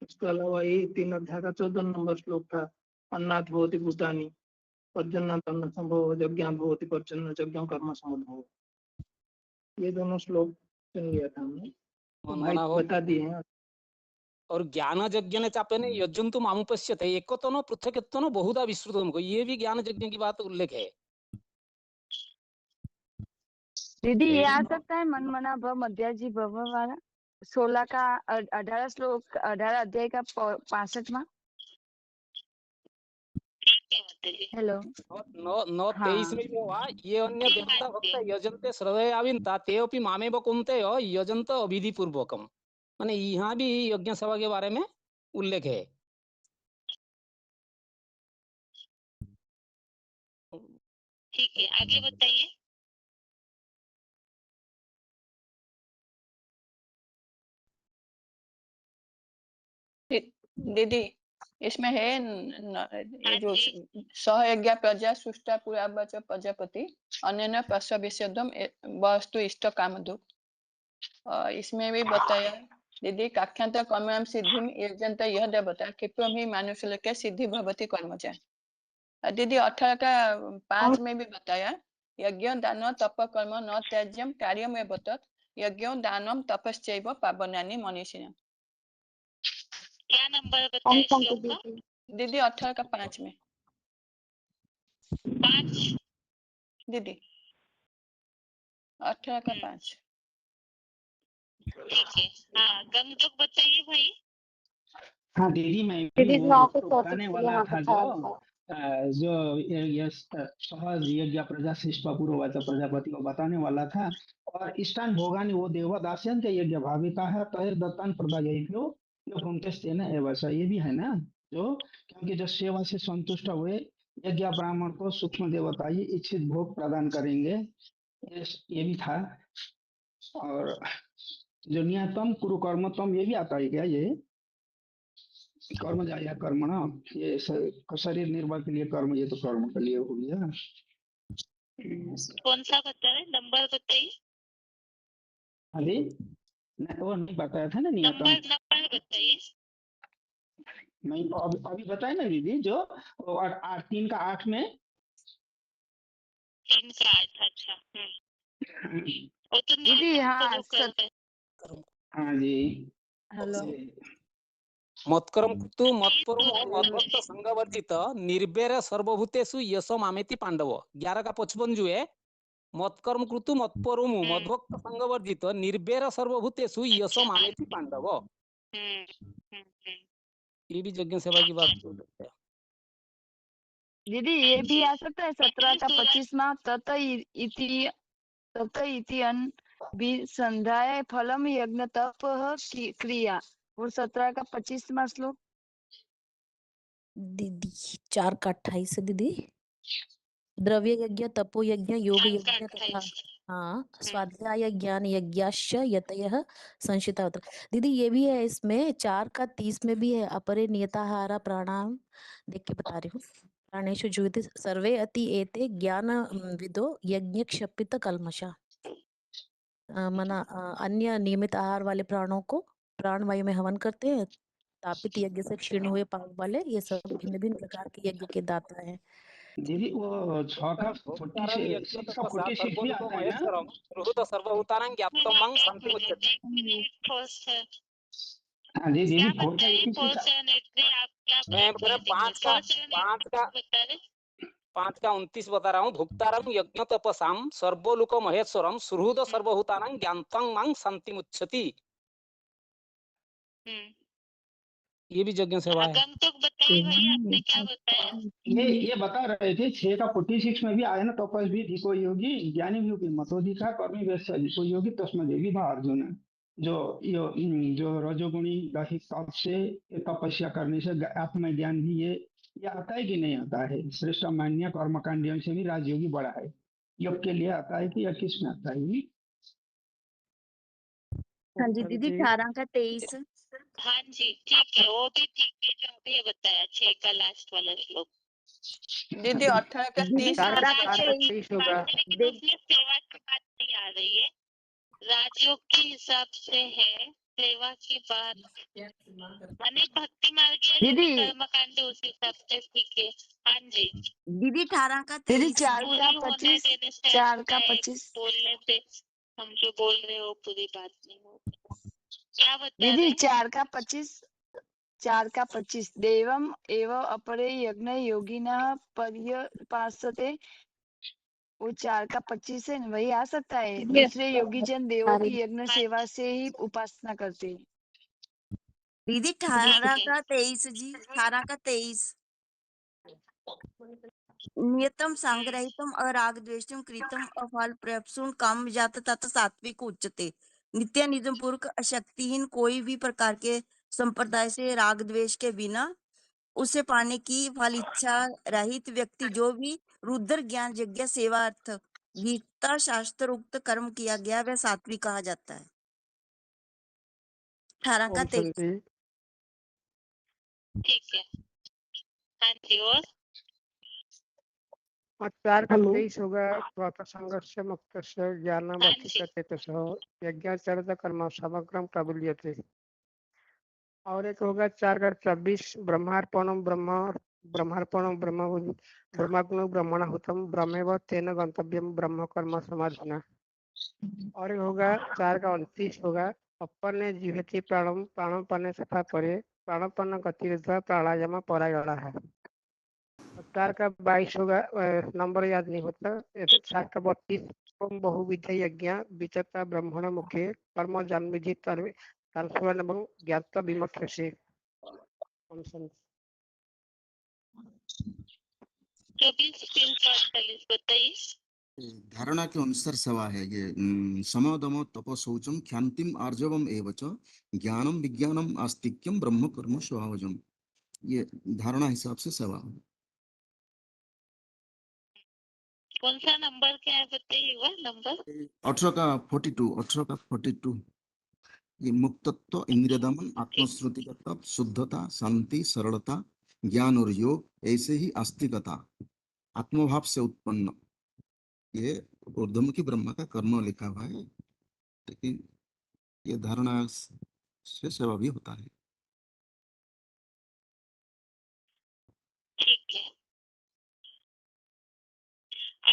उसके अलावा ये 3 अध्याय का 14 नंबर श्लोक था अन्नाथ भवति भूतानि पर्जन्नात् अन्न संभव यज्ञात् भवति पर्जन्य यज्ञ कर्म समुद्भव। ये दोनों श्लोक सुन लिया था हमने तो भाई मना बता दिए हैं। और ज्ञान यज्ञ ने चापेन यज्ञन्तु मामुपश्यते एकतो पृथक्तो न बहुधा विश्रुतम। ये भी ज्ञान यज्ञ की बात उल्लेख है। दीदी ये आ सकता है मन मना भव मध्याजी भव वाला 16 का 18 श्लोक 18 अध्याय का 65वां। हेलो। 9:23 में जो हुआ ये अन्य देवता भक्त यजन्ते श्रद्धयाविन्ता ते अपि मामेव कुन्तेय यजन्त अविधि पूर्वकम। माने यहाँ भी यज्ञ सभा के बारे में उल्लेख है। ठीक है आगे बताइए। दीदी इसमें है ये जो सहयज्ञ प्रजा सुष्टा पुरा बच प्रजापति अन्य पश्च विषदम वस्तु इष्ट कामधु। इसमें भी बताया दीदी काख्यांत कर्मणाम सिद्धि यजंत यह देवता क्षिप्रम ही मानुष के सिद्धि भवती कर्मजा। दीदी 18 का 5 में भी बताया यज्ञ दान तप कर्म न त्याज्यम कार्यम एव तत् यज्ञ दानम तपश्चैव पावनानि मनीषिणः। क्या नंबर बताइए श्लोक का? दीदी 18 का 5 में 5 दीदी 18 का 5। ठीक है। हाँ गंगटोक बताइए भाई। हाँ दीदी मैं भी वो बताने वाला था जो सहज यज्ञ प्रजा शिष्ट पूर्ववाच प्रजापति को बताने वाला था। और इष्टान भोगानी वो देवदास्यंत यज्ञ भाविता है तैर दत्तान प्रदायिभ्यो जो भूमतेस्तेन एवं। ये भी है ना जो क्योंकि जो सेवा से संतुष्ट हुए यज्ञ ब्राह्मण को सूक्ष्म देवता ही इच्छित भोग प्रदान करेंगे। ये भी था। और जो नियतम कुरु कर्मतम ये भी आता है क्या? ये कर्म जाया कर्म ना ये शरीर निर्वाह के लिए कर्म ये तो कर्म के लिए हो गया। कौन सा बता रहे नंबर बताइए। अरे वो नहीं बताया था ना नियतम। नंबर बताइए। नहीं अभी बताया ना दीदी जो 3 का 8 में 3 का 8। अच्छा वो तो दीदी हाँ हाँ जी। हेलो। मत्कर्म तु मत्परमो मद्भक्त संगवर्जित निर्वैर सर्वभूतेषु यश मामेति पांडव। 11 का 55 जो है मत्कर्म कृतु मत्परमो मद्भक्त संगवर्जित निर्वैर सर्वभूतेषु यश मामेति पांडव। ये भी यज्ञ सेवा की बात है। दीदी ये भी आ सकता है 17 का 25वां तत इति अन भी संध्याय फलम यज्ञ तप क्रिया और 17 का 25वां श्लोक। दीदी 4 का 28 है दीदी। द्रव्य यज्ञ तपो यज्ञ योग यज्ञ तथा हाँ स्वाध्याय ज्ञान यज्ञाश्च यतयः संशिता होता। दीदी ये भी है इसमें 4 का 30 में भी है अपरे नियताहारा प्राणायाम देख के बता रही हूँ। प्राणेषु जुहिते सर्वे अति एते ज्ञान विदो यज्ञ क्षपित कल्मषा। मना अन्य नियमित आहार वाले प्राणों को प्राण वायु में हवन करते हैं। तापित यज्ञ से क्षीण हुए पाप वाले ये सब भिन्न भिन्न प्रकार के यज्ञ के दाता हैं। दीदी वो 6 का भोक्तारं 46 यज्ञ 6 का तपसा 46 भी सर्वलोको आता है ना? महेश्वरम सुहृद सर्वभूतानां ज्ञातम् मां शान्तिमुच्यते। हाँ जी दीदी क्या 4 का बताइए 21 का 473 आप क्या मैं बोल बता रहे थे? 5 का 29 बता रहा हूँ। भोक्तारं यज्ञ तपसां सर्वलोको महेश्वरम सुहृद सर्वभूतानां ज्ञातम् मां शान्तिमुच्यते। ये भी यज्ञ सेवा है। आगंतुक बताइए भैया, आपने क्या बताया? ये बता रहे थे 6 का 46 में भी आया ना, तपस भी धिको योगी ज्ञानी भी योगी मतोधिका कर्मी वैश्य धिको योगी तस्म देवी भा अर्जुन। जो रजोगुणी दैहिक तप से तपस्या करने से आत्मज्ञान भी ये आता है कि नहीं आता है? श्रेष्ठ मान्य कर्मकांडियों से भी राजयोगी बड़ा है, योग के लिए आता है कि या किस में आता है? हाँ जी दीदी 18 का 23। हाँ जी ठीक है, वो भी ठीक है जो अभी बताया 6 का लास्ट वाला श्लोक। दीदी 18 का दीदी 30 18 का राजयोग 23 की बात है, लेकिन उसमें सेवा की बात नहीं आ रही है। राजयोग के हिसाब से है, सेवा की बात माने भक्ति मार्ग दीदी कर्मकांड उस हिसाब से ठीक है। हाँ जी दीदी 18 का दीदी 23 4 का 25 4 का 25 बोलने से हम जो बोल रहे हो पूरी बात नहीं होती। क्या बता दीदी रहे? 4 का 25 देवम एव अपरे यज्ञ योगिनः पर्यपासते। वो 4 का 25 है ना, वही आ सकता है। दूसरे योगी जन देवों की यज्ञ सेवा से ही उपासना करते हैं। दीदी 18 का 23 जी 18 का 23 नियतम संग्रहितम अराग द्वेषम कृतम अफल प्रयत्न काम जात तथा सात्विक उच्चते। नित्य निजम पूर्वक अशक्तिहीन कोई भी प्रकार के संप्रदाय से राग द्वेष के बिना उसे पाने की फल इच्छा रहित व्यक्ति जो भी रुद्र ज्ञान यज्ञ सेवा अर्थ गीता शास्त्र उक्त कर्म किया गया वह सात्विक कहा जाता है। 18 का 23 ठीक है। हाँ जी और 4 का 23 होगा स्वार्थ संघर्ष मुक्त ज्ञानमधिगच्छेतसः यज्ञाचरत कर्म समग्रम प्रबल्यते। और एक होगा 4 का 24 ब्रह्मार्पणम ब्रह्मग्नो ब्रह्मणाहुतम ब्रह्मेव तेन गंतव्यम ब्रह्म कर्म समाधिना। और एक होगा 4 का 29 होगा अपने जीवति प्राणपने तथा परे प्राणपन्न गतिर्द्वा प्राणायाम परायणा है। 4 का 22 होगा नंबर याद नहीं होता। 4 का 32 ओम बहुविध यज्ञ विचता ब्रह्मण मुखे कर्म जन्मविधि तर्सवन ज्ञात विमोक्ष से। बताइए। धारणा के अनुसार सेवा है ये समोदम तपो शौचम ख्यातिम आर्जवम एवच ज्ञानम विज्ञानम आस्तिक्यम ब्रह्म कर्म स्वभावजम। ये धारणा हिसाब से सेवा है। कौन सा नंबर क्या है बताइएगा नंबर? 18 का 42 ये मुक्तत्व इंद्रिय दमन आत्मश्रुति का तप शुद्धता शांति सरलता ज्ञान और योग ऐसे ही आस्तिकता आत्मभाव से उत्पन्न ये ऊर्ध्वमुखी ब्रह्म का कर्म लिखा हुआ है। लेकिन ये धारणा से सेवा भी होता है। ठीक है।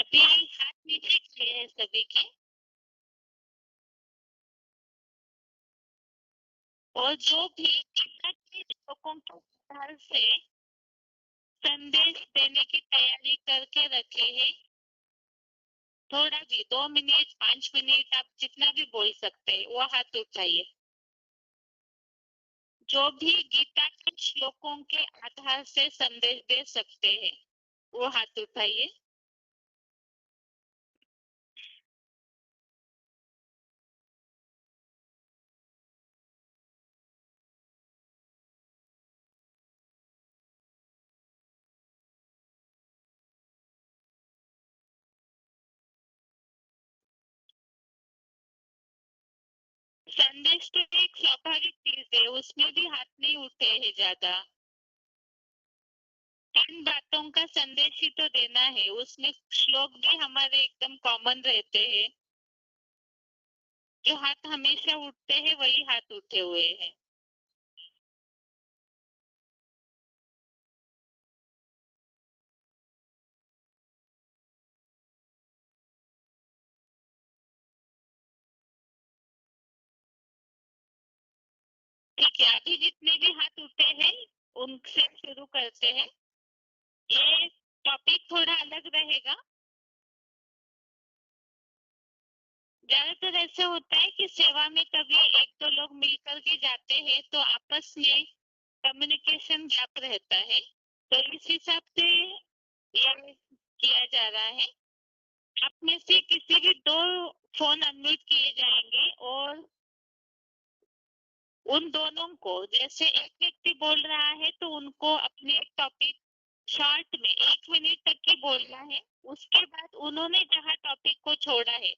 अभी हाथ नीचे किए हैं सभी के और जो भी लोगों के आधार से संदेश देने की तैयारी करके रखे हैं, थोड़ा भी 2 मिनट 5 मिनट आप जितना भी बोल सकते हैं वो हाथ उठाइए। जो भी गीता के श्लोकों के आधार से संदेश दे सकते हैं वो हाथ उठाइए। संदेश तो एक स्वाभाविक चीज है, उसमें भी हाथ नहीं उठे हैं ज्यादा। इन बातों का संदेश ही तो देना है, उसमें श्लोक भी हमारे एकदम कॉमन रहते हैं। जो हाथ हमेशा उठते हैं वही हाथ उठे हुए हैं। देखिए अभी जितने भी हाथ उठे हैं उनसे शुरू करते हैं। ये टॉपिक थोड़ा अलग रहेगा। ज्यादातर ऐसे होता है कि सेवा में कभी एक दो लोग मिलकर के जाते हैं तो आपस में कम्युनिकेशन गैप रहता है, तो इस हिसाब से ये किया जा रहा है। आप में से किसी भी दो फोन अनम्यूट किए जाएंगे और उन दोनों को, जैसे एक व्यक्ति बोल रहा है तो उनको अपने टॉपिक शॉर्ट में 1 मिनट तक ही बोलना है। उसके बाद उन्होंने जहाँ टॉपिक को छोड़ा है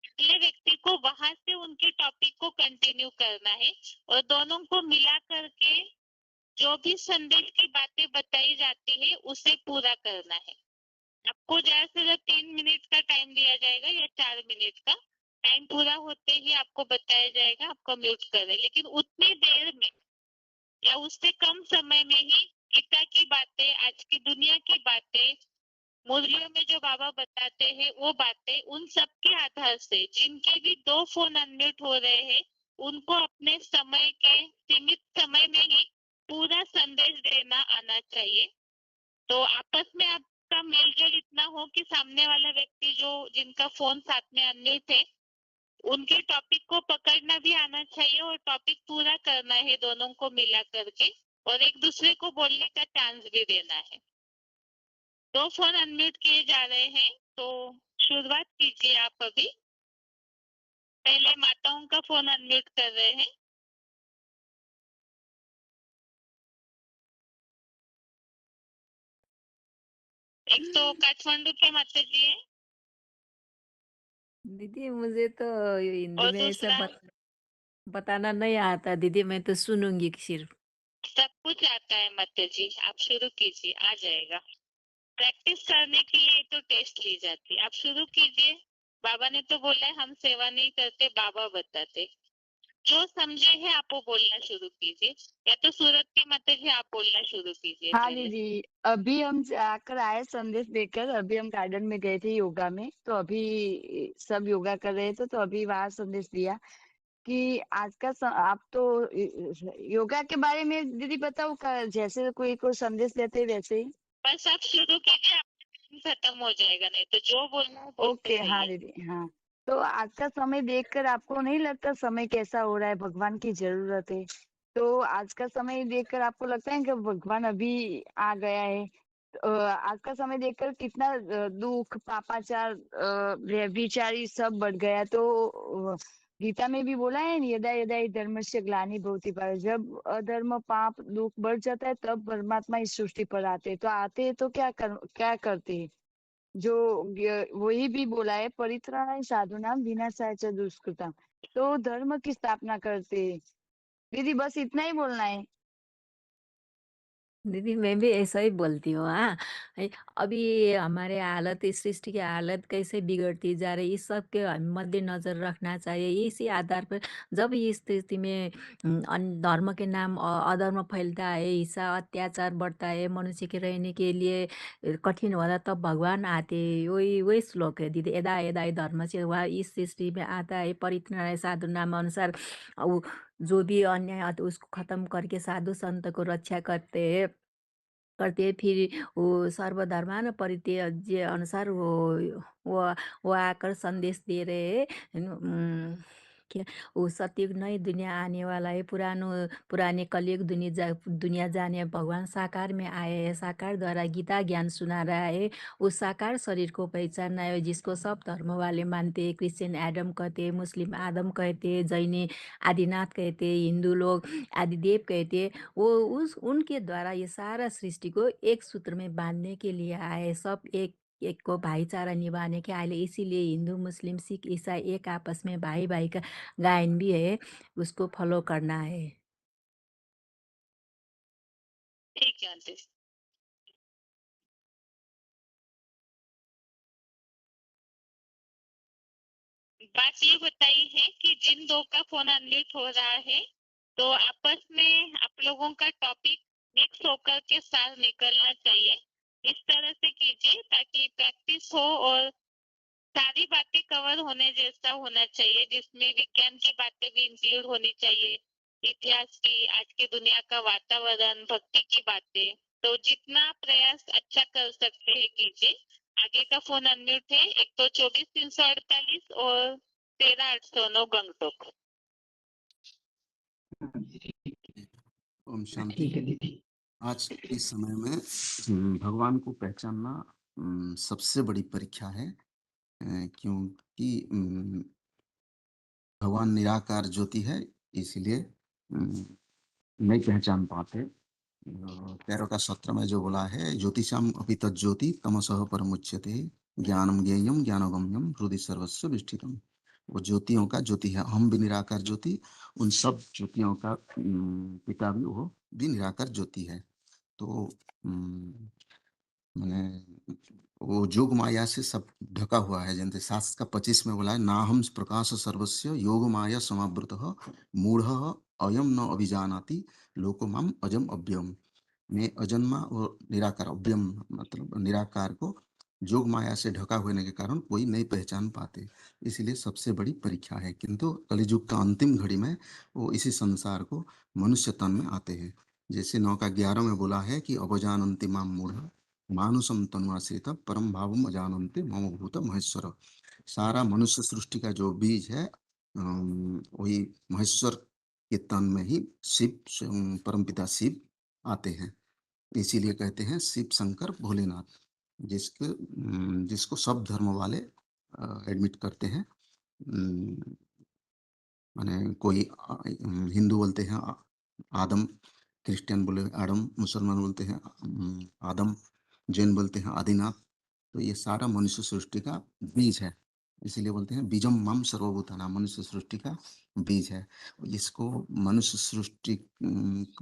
अगले व्यक्ति को वहां से उनके टॉपिक को कंटिन्यू करना है और दोनों को मिला करके जो भी संदेश की बातें बताई जाती है उसे पूरा करना है। आपको ज्यादा से ज्यादा 3 मिनट का टाइम दिया जाएगा या 4 मिनट का। टाइम पूरा होते ही आपको बताया जाएगा आपको म्यूट करें, लेकिन उतनी देर में या उससे कम समय में ही गीता की बातें, आज की दुनिया की बातें, मुरलियों में जो बाबा बताते हैं वो बातें, उन सब के आधार से जिनके भी 2 फोन अनम्यूट हो रहे हैं उनको अपने समय के सीमित समय में ही पूरा संदेश देना आना चाहिए। तो आपस में आपका मेलजोल इतना हो कि सामने वाला व्यक्ति जो जिनका फोन साथ में अनम्यूट है उनके टॉपिक को पकड़ना भी आना चाहिए और टॉपिक पूरा करना है दोनों को मिला करके, और एक दूसरे को बोलने का चांस भी देना है। 2 फोन अनम्यूट किए जा रहे हैं तो शुरुआत कीजिए आप। अभी पहले माताओं का फोन अनम्यूट कर रहे हैं। एक तो काठमांडू के माता जी है दीदी मुझे तो हिंदी और में ऐसा दूसरा बताना नहीं आता दीदी, मैं तो सुनूंगी सिर्फ। सब कुछ आता है माता जी, आप शुरू कीजिए, आ जाएगा। प्रैक्टिस करने के लिए तो टेस्ट ली जाती है। आप शुरू कीजिए। बाबा ने तो बोला है हम सेवा नहीं करते, बाबा बताते। जो समझे है आप वो बोलना शुरू कीजिए, या तो सूरत की माता जी आप बोलना शुरू कीजिए हाँ पहले। दीदी, अभी हम आकर आए संदेश देकर। अभी हम गार्डन में गए थे योगा में, तो अभी सब योगा कर रहे थे तो अभी वहां संदेश दिया कि आज का आप तो योगा के बारे में दीदी बताओ जैसे कोई को संदेश देते वैसे ही। बस आप शुरू कीजिए, आपका खत्म हो जाएगा, नहीं तो जो बोलना है बोलते ओके, हाँ रहिए। दीदी, हाँ। तो आज का समय देखकर आपको नहीं लगता समय कैसा हो रहा है? भगवान की जरूरत है। तो आज का समय देखकर आपको लगता है कि भगवान अभी आ गया है? आज का समय देखकर कितना दुख, पापाचार, व्यभिचारी सब बढ़ गया। तो गीता में भी बोला है यदा यदा हि धर्मस्य ग्लानि भवति भारत। जब अधर्म, पाप, दुख बढ़ जाता है तब परमात्मा इस सृष्टि पर आते हैं। तो आते हैं तो क्या करते हैं? जो वही भी बोला है परित्राणाय साधूनाम विनाशाय च दुष्कृतम। तो धर्म की स्थापना करते हैं। दीदी बस इतना ही बोलना है। दीदी मैं भी ऐसा ही बोलती हूँ। हाँ, अभी हमारे हालत, इस सृष्टि की हालत कैसे बिगड़ती जा रही है, इस सब के मद्देनजर रखना चाहिए। इसी आधार पर जब इस स्थिति में धर्म के नाम अधर्म फैलता है, हिंसा अत्याचार बढ़ता है, मनुष्य के रहने के लिए कठिन होता है, तब भगवान आते हैं। वही वही श्लोक है दीदी, यदा यदा हि धर्म से वह इस सृष्टि में आता है, परित्राणाय साधु नाम अनुसार जो भी अन्याय आता है उसको खत्म करके साधु संत को रक्षा करते फिर वो सर्वधर्मान परित्यज्य अनुसार वो आकर संदेश दे रहे हैं क्या वो सतयुग नई दुनिया आने वाला है। पुराने कलयुग दुनिया जाने भगवान साकार में आए हैं, साकार द्वारा गीता ज्ञान सुना रहा है। उस साकार शरीर को पहचानना है जिसको सब धर्म वाले मानते हैं। क्रिश्चियन एडम कहते हैं, मुस्लिम आदम कहते हैं, जैनी आदिनाथ कहते हैं, हिंदू लोग आदिदेव कहते हैं। वो उनके द्वारा ये सारा सृष्टि को एक सूत्र में बांधने के लिए आए। सब एक एक को भाईचारा निभाने के आए। इसीलिए हिंदू, मुस्लिम, सिख, ईसाई एक आपस में भाई भाई का गायन भी है, उसको फॉलो करना है। ठीक है आंटी। बात ये बताई है कि जिन दो का फोन अनम्यूट हो रहा है तो आपस में आप लोगों का टॉपिक मिक्स होकर के साथ निकलना चाहिए। इस तरह से कीजिए ताकि प्रैक्टिस हो और सारी बातें कवर होने जैसा होना चाहिए, जिसमें विज्ञान की बातें भी इंक्लूड होनी चाहिए, इतिहास की, आज की दुनिया का वातावरण, भक्ति की बातें, तो जितना प्रयास अच्छा कर सकते हैं कीजिए। आगे का फोन अनम्यूट है, 124-348 और 13-809 गंगटोक। ओम शांति। ठीक है दीदी। आज के समय में भगवान को पहचानना सबसे बड़ी परीक्षा है, क्योंकि भगवान निराकार ज्योति है, इसलिए नहीं पहचान पाते। 13 का 17 में जो बोला है, ज्योतिषाम अपि तज्ज्योति तमसः परमुच्यते ज्ञानम ज्ञेयम ज्ञानगम्यम हृदय सर्वस्व विष्ठितम। वो ज्योतियों का ज्योति है, हम भी निराकार ज्योति, उन सब ज्योतियों का पिता भी वो भी निराकार ज्योति है। तो मैंने वो जोग माया से सब ढका हुआ है। जैसे शास्त्र का 25 में बोला है, ना हम प्रकाश सर्वस्य योग माया समावृतः मूढ़ अयम न अभिजानाति लोको माम अजम अव्ययम। मैं अजन्मा और निराकार, अव्ययम मतलब निराकार को जोग माया से ढका होने के कारण कोई नहीं पहचान पाते, इसलिए सबसे बड़ी परीक्षा है। किंतु कलियुग का अंतिम घड़ी में वो इसी संसार को मनुष्य तन में आते हैं। जैसे 9 का 11 में बोला है कि अवजानन्ति माम मूढ़ मानुषम तनुआश्रित परम भावम अजानन्ते मम भूत महेश्वर। सारा मनुष्य सृष्टि का जो बीज है वही महेश्वर के तन में ही शिव, परमपिता शिव आते हैं। इसीलिए कहते हैं शिव शंकर भोलेनाथ, जिसको सब धर्म वाले एडमिट करते हैं। माने कोई हिंदू बोलते हैं आदम, क्रिश्चियन बोले आदम, मुसलमान बोलते हैं आदम, जैन बोलते हैं आदिनाथ। तो ये सारा मनुष्य सृष्टि का बीज है, इसीलिए बोलते हैं बीजम मम सर्वभूतानां, मनुष्य सृष्टि का बीज है। इसको मनुष्य सृष्टि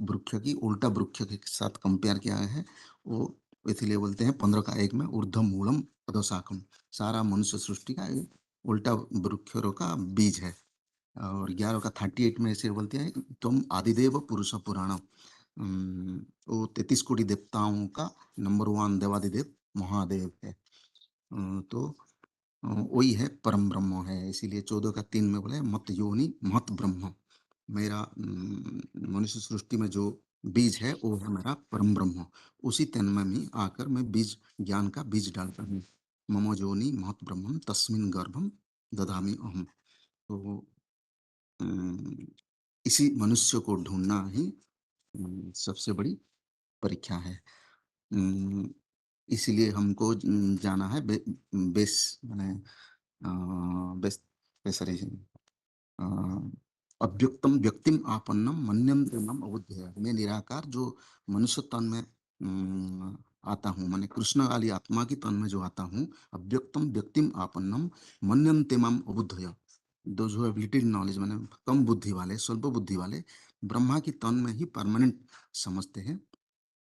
वृक्ष की उल्टा वृक्ष के साथ कंपेयर किया है, वो इसलिए बोलते हैं 15 का 1 में ऊर्ध्व मूलम अधोशाखम। सारा मनुष्य सृष्टि का उल्टा वृक्षों का बीज है। और 11 का 38 में ऐसे बोलते हैं, तुम आदिदेव पुरुष पुराणम। वो 33 कोटि देवताओं का नंबर 1 देवादिदेव महादेव है। तो वही है, परम ब्रह्म है। इसीलिए 14 का 3 में बोले मत योनि मत ब्रह्म। मेरा मनुष्य सृष्टि में जो बीज है वो है मेरा परम ब्रह्म। उसी तन में ही आकर मैं बीज, ज्ञान का बीज डालता हूँ। मम योनि महत ब्रह्मम तस्मिन् गर्भम ददामि अहम। तो इसी मनुष्य को ढूंढना ही सबसे बड़ी परीक्षा है। इसीलिए हमको जाना है बेस माने अव्यक्तम व्यक्तिम आपन्नम मन्यन्ते मम अबुद्धया। मैं निराकार जो मनुष्य तन में आता हूँ, माने कृष्ण वाली आत्मा की तन में जो आता हूँ, अव्यक्तम व्यक्तिम आपन्नम मन्यन्ते मम अबुद्धया। दो जो लिटिल नॉलेज, माने कम बुद्धि वाले, स्वल्प बुद्धि वाले ब्रह्मा की तन में ही परमानेंट समझते हैं।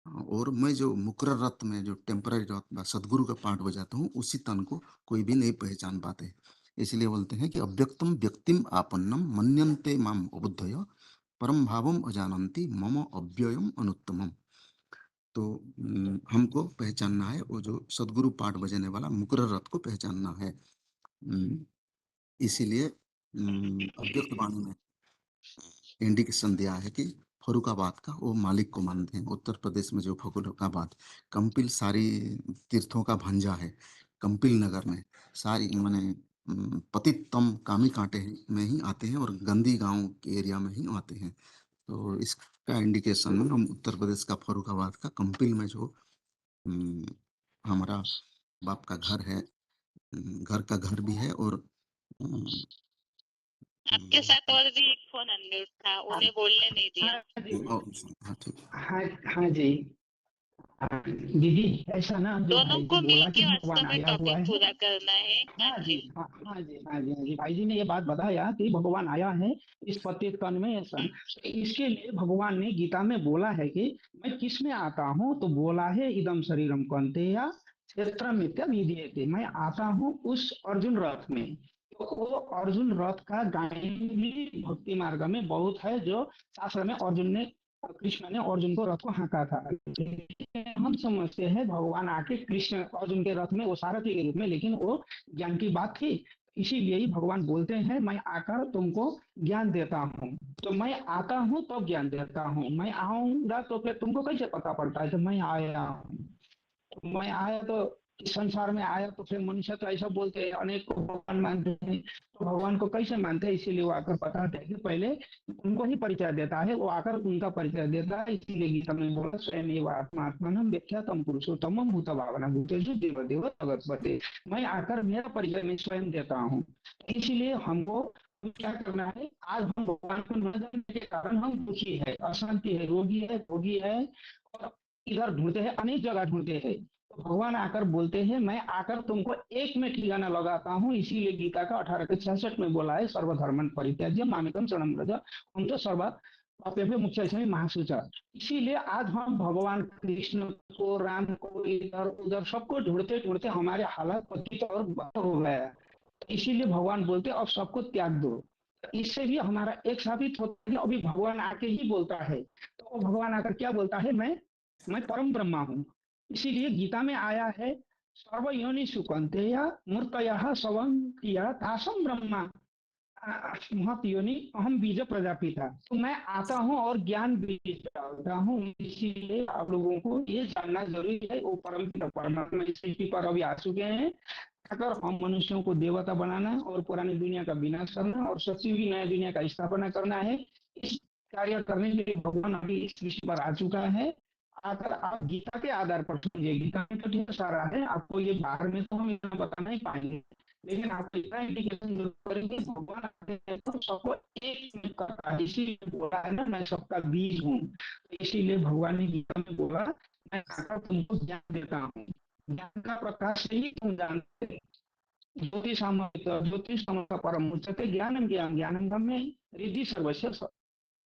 और मैं जो मुकर्रर रत में जो टेम्पररी रत सदगुरु का पाठ बजाता हूँ, उसी तन को कोई भी नहीं पहचान पाते। इसलिए बोलते हैं कि अव्यक्तम व्यक्तिम आपन्नम मन्यन्ते माम अबुद्धय परम भावम अजानन्ति मम अव्ययम अनुत्तमम। तो हमको पहचानना है वो जो सदगुरु पाठ बजाने वाला मुकर्रर रत को पहचानना है। इसीलिए अव्यक्त वाणी में इंडिकेशन दिया है कि फरुखाबाद का वो मालिक को मानते हैं। उत्तर प्रदेश में जो फरुखाबाद, कंपिल सारी तीर्थों का भंजा है। कंपिल नगर में सारी माने पतितम कामी कांटे में ही आते हैं और गंदी गांव के एरिया में ही आते हैं। तो इसका इंडिकेशन में हम उत्तर प्रदेश का फरुखाबाद का कंपिल में जो हमारा बाप का घर है, घर का घर भी है। और आपके साथ और भी एक फोन अनम्यूट था, उन्हें बोलने नहीं दिया। हाँ जी दीदी, ऐसा ना जो दोनों भाई को जी बोला मिलके कि वास्तव भगवान में आया हुआ टॉपिक है। पूरा करना है। हाँ जी हाँ जी भाई जी ने ये बात बताया कि भगवान आया है इस पतित तन में। इसके लिए भगवान ने गीता में बोला है कि मैं किस में आता हूँ, तो बोला है इदम शरीरम कौन्तेय क्षेत्रम विधीयते। मैं आता हूँ उस अर्जुन रथ में। तो वो अर्जुन रथ का गायन भी भक्ति मार्ग में बहुत है, जो शास्त्र में कृष्ण ने अर्जुन को रथ को हाँका था। हम समझते हैं भगवान आके कृष्ण अर्जुन के रथ में वो सारथी के रूप में, लेकिन वो ज्ञान की बात थी। इसीलिए ही भगवान बोलते हैं मैं आकर तुमको ज्ञान देता हूँ। तो मैं आता हूँ तो ज्ञान देता हूँ, मैं आऊंगा तो फिर तुमको कैसे पता पड़ता है कि मैं आया हूँ? मैं आया तो इस संसार में आया तो फिर मनुष्य तो ऐसा बोलते हैं, अनेक को भगवान मानते हैं, तो भगवान को कैसे मानते हैं? इसीलिए वो आकर बताते हैं कि पहले उनको ही परिचय देता है, वो आकर उनका परिचय देता है। इसीलिए गीता में बोला स्वयं एव आत्मा आत्मानम व्याख्यातम पुरुषोत्तमम भूत भावना भूतेषु देव देव जगतपते। मैं आकर मेरा परिचय मैं स्वयं देता हूँ। इसीलिए हमको क्या करना है? आज हम भगवान को न जानने के कारण हम दुखी है, अशांति है, रोगी है, भोगी है, और इधर ढूंढते हैं, अनेक जगह ढूंढते हैं। तो भगवान आकर बोलते हैं मैं आकर तुमको एक में ठिकाना लगाता हूँ। इसीलिए गीता का 18:66 में बोला है सर्वधर्मन परित्याज्य मामेकम शरणं व्रज हम तो सर्व पापेभ्यो मुच्यते महासुचा। इसीलिए आज हम भगवान कृष्ण को, राम को, इधर उधर सबको ढूंढते ढूंढते हमारे हालत पतित और बदतर हो गया है। इसीलिए भगवान बोलते अब सबको त्याग दो। इससे भी हमारा एक साबित होता है, अभी भगवान आके ही बोलता है। तो भगवान आकर क्या बोलता है? मैं परम ब्रह्मा हूँ। इसीलिए गीता में आया है सर्व योनिषु कौन्तेय मूर्तयः स्वं किया तासम ब्रह्मा महत योनि अहम बीज प्रजापिता। तो मैं आता हूँ और ज्ञान बीज डालता हूँ। इसीलिए आप लोगों को ये जानना जरूरी है, वो परम पिता परमात्मा इस सृष्टि पर अभी आ चुके हैं। अगर हम मनुष्यों को देवता बनाना और पुरानी दुनिया का विनाश करना और सच्ची हुई नया दुनिया का स्थापना करना है, इस कार्य करने के लिए भगवान अभी इस सृष्टि पर आ चुका है। आकर आप गीता के आधार पर समझिए, गीता में तो ढेर सारा है, आपको ये बाहर में तो हम इतना बता नहीं पाएंगे, लेकिन आपको इतना इंडिकेशन जरूर करेंगे। भगवान आते हैं तो सबको एक में करता है। इसीलिए बोला है ना मैं सबका बीज हूँ। तो इसीलिए भगवान ने गीता में बोला मैं आकर तुमको ज्ञान देता हूँ। ज्ञान का प्रकाश से ही तुम जानते। ज्योतिष का परम उच्चते ज्ञानम ज्ञान ज्ञानम गम्य रिद्धि सर्वस्व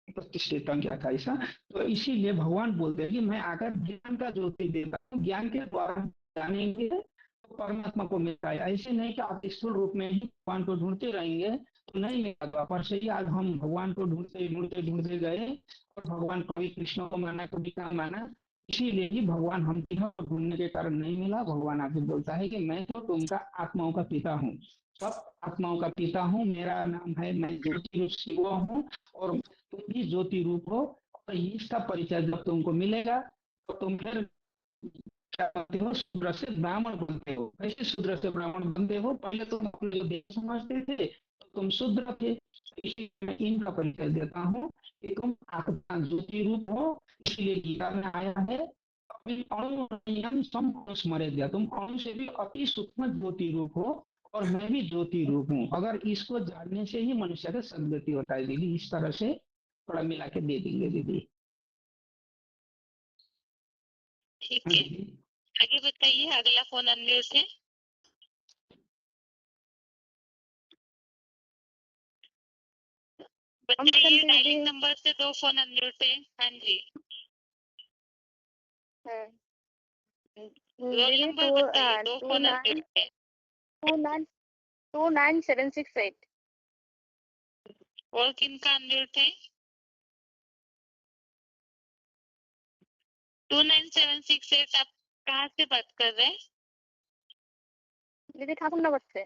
प्रतिष्ठित क्या था ऐसा। तो इसीलिए भगवान बोलते हैं कि मैं आकर ज्ञान का ज्योति देता हूँ, ज्ञान के द्वारा जानेंगे तो परमात्मा को मिलता है। ऐसे नहीं कि आप स्थूल रूप में ही भगवान को ढूंढते रहेंगे तो नहीं मिलेगा। पर से ही आज हम भगवान को ढूंढते ढूंढते ढूंढते गए और भगवान कभी कृष्ण को माना, कभी का माना। इसीलिए ही भगवान हम ढूंढने के कारण नहीं मिला। भगवान आके बोलता है कि मैं तो तुमका आत्माओं का पिता हूँ, सब आत्माओं का पिता हूँ, मेरा नाम है, मैं ज्योति रूप शिव हूँ और तुम भी ज्योति रूप हो। और इसका परिचय जब तुमको मिलेगा तो तुम फिर क्या बनते हो? शूद्र से ब्राह्मण बनते हो। कैसे शूद्र से ब्राह्मण बनते हो? पहले तुम अपने देह समझते थे तो तुम शूद्र थे। इसलिए मैं इनका परिचय देता हूँ कि तुम आत्मा ज्योति रूप हो। इसलिए गीता में आया है अभी अणु स्मरे दिया, तुम अणु से भी अति सूक्ष्म ज्योति रूप हो और मैं भी ज्योति रूप हूँ। अगर इसको जानने से ही मनुष्य का सदगति होता है दीदी। इस तरह से थोड़ा मिला के दे देंगे दीदी। ठीक है, आगे बताइए। अगला फोन अनम्यूट है। बताइए, डायलिंग नंबर से 2 फोन अनम्यूट है। हाँ जी, रोल नंबर बताइए। 2 फोन अनम्यूट है। 29768। और किनका अनम्यूट है? 29768। आप कहाँ से बात कर रहे हैं? दीदी ठाकुर नगर से।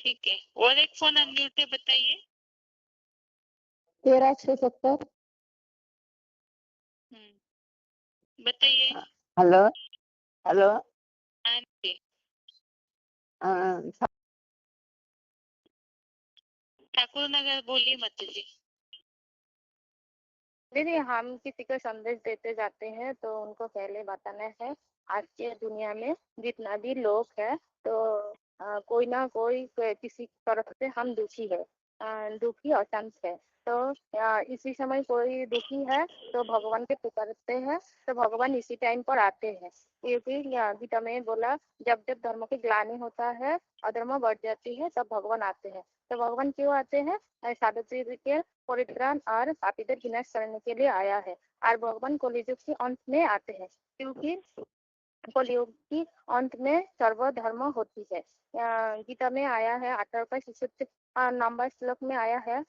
ठीक है, और एक फोन अनम्यूट है, बताइए। 13670। बताइए। Hello hello. हाँ जी, ठाकुर नगर बोलिए मत जी। दीदी हम किसी को संदेश देते जाते हैं तो उनको पहले बताना है आज के दुनिया में जितना भी लोग है तो कोई ना कोई किसी तरफ से हम दुखी है, दुखी अशांत है। तो इसी समय कोई दुखी है तो भगवान के पुकारते हैं तो भगवान इसी टाइम पर आते हैं। क्योंकि गीता में बोला जब जब धर्म की ग्लानि होता है, अधर्म बढ़ जाती है, तब भगवान आते हैं। तो भगवान क्यों आते हैं? सावित्री के परित्राण और पापीদের विनाश करने के लिए आया है। और भगवान कलियुग के अंत में आते हैं क्योंकि कलियुग की अंत में सर्वधर्म होती है। गीता में आया है 18 नंबर श्लोक में आया है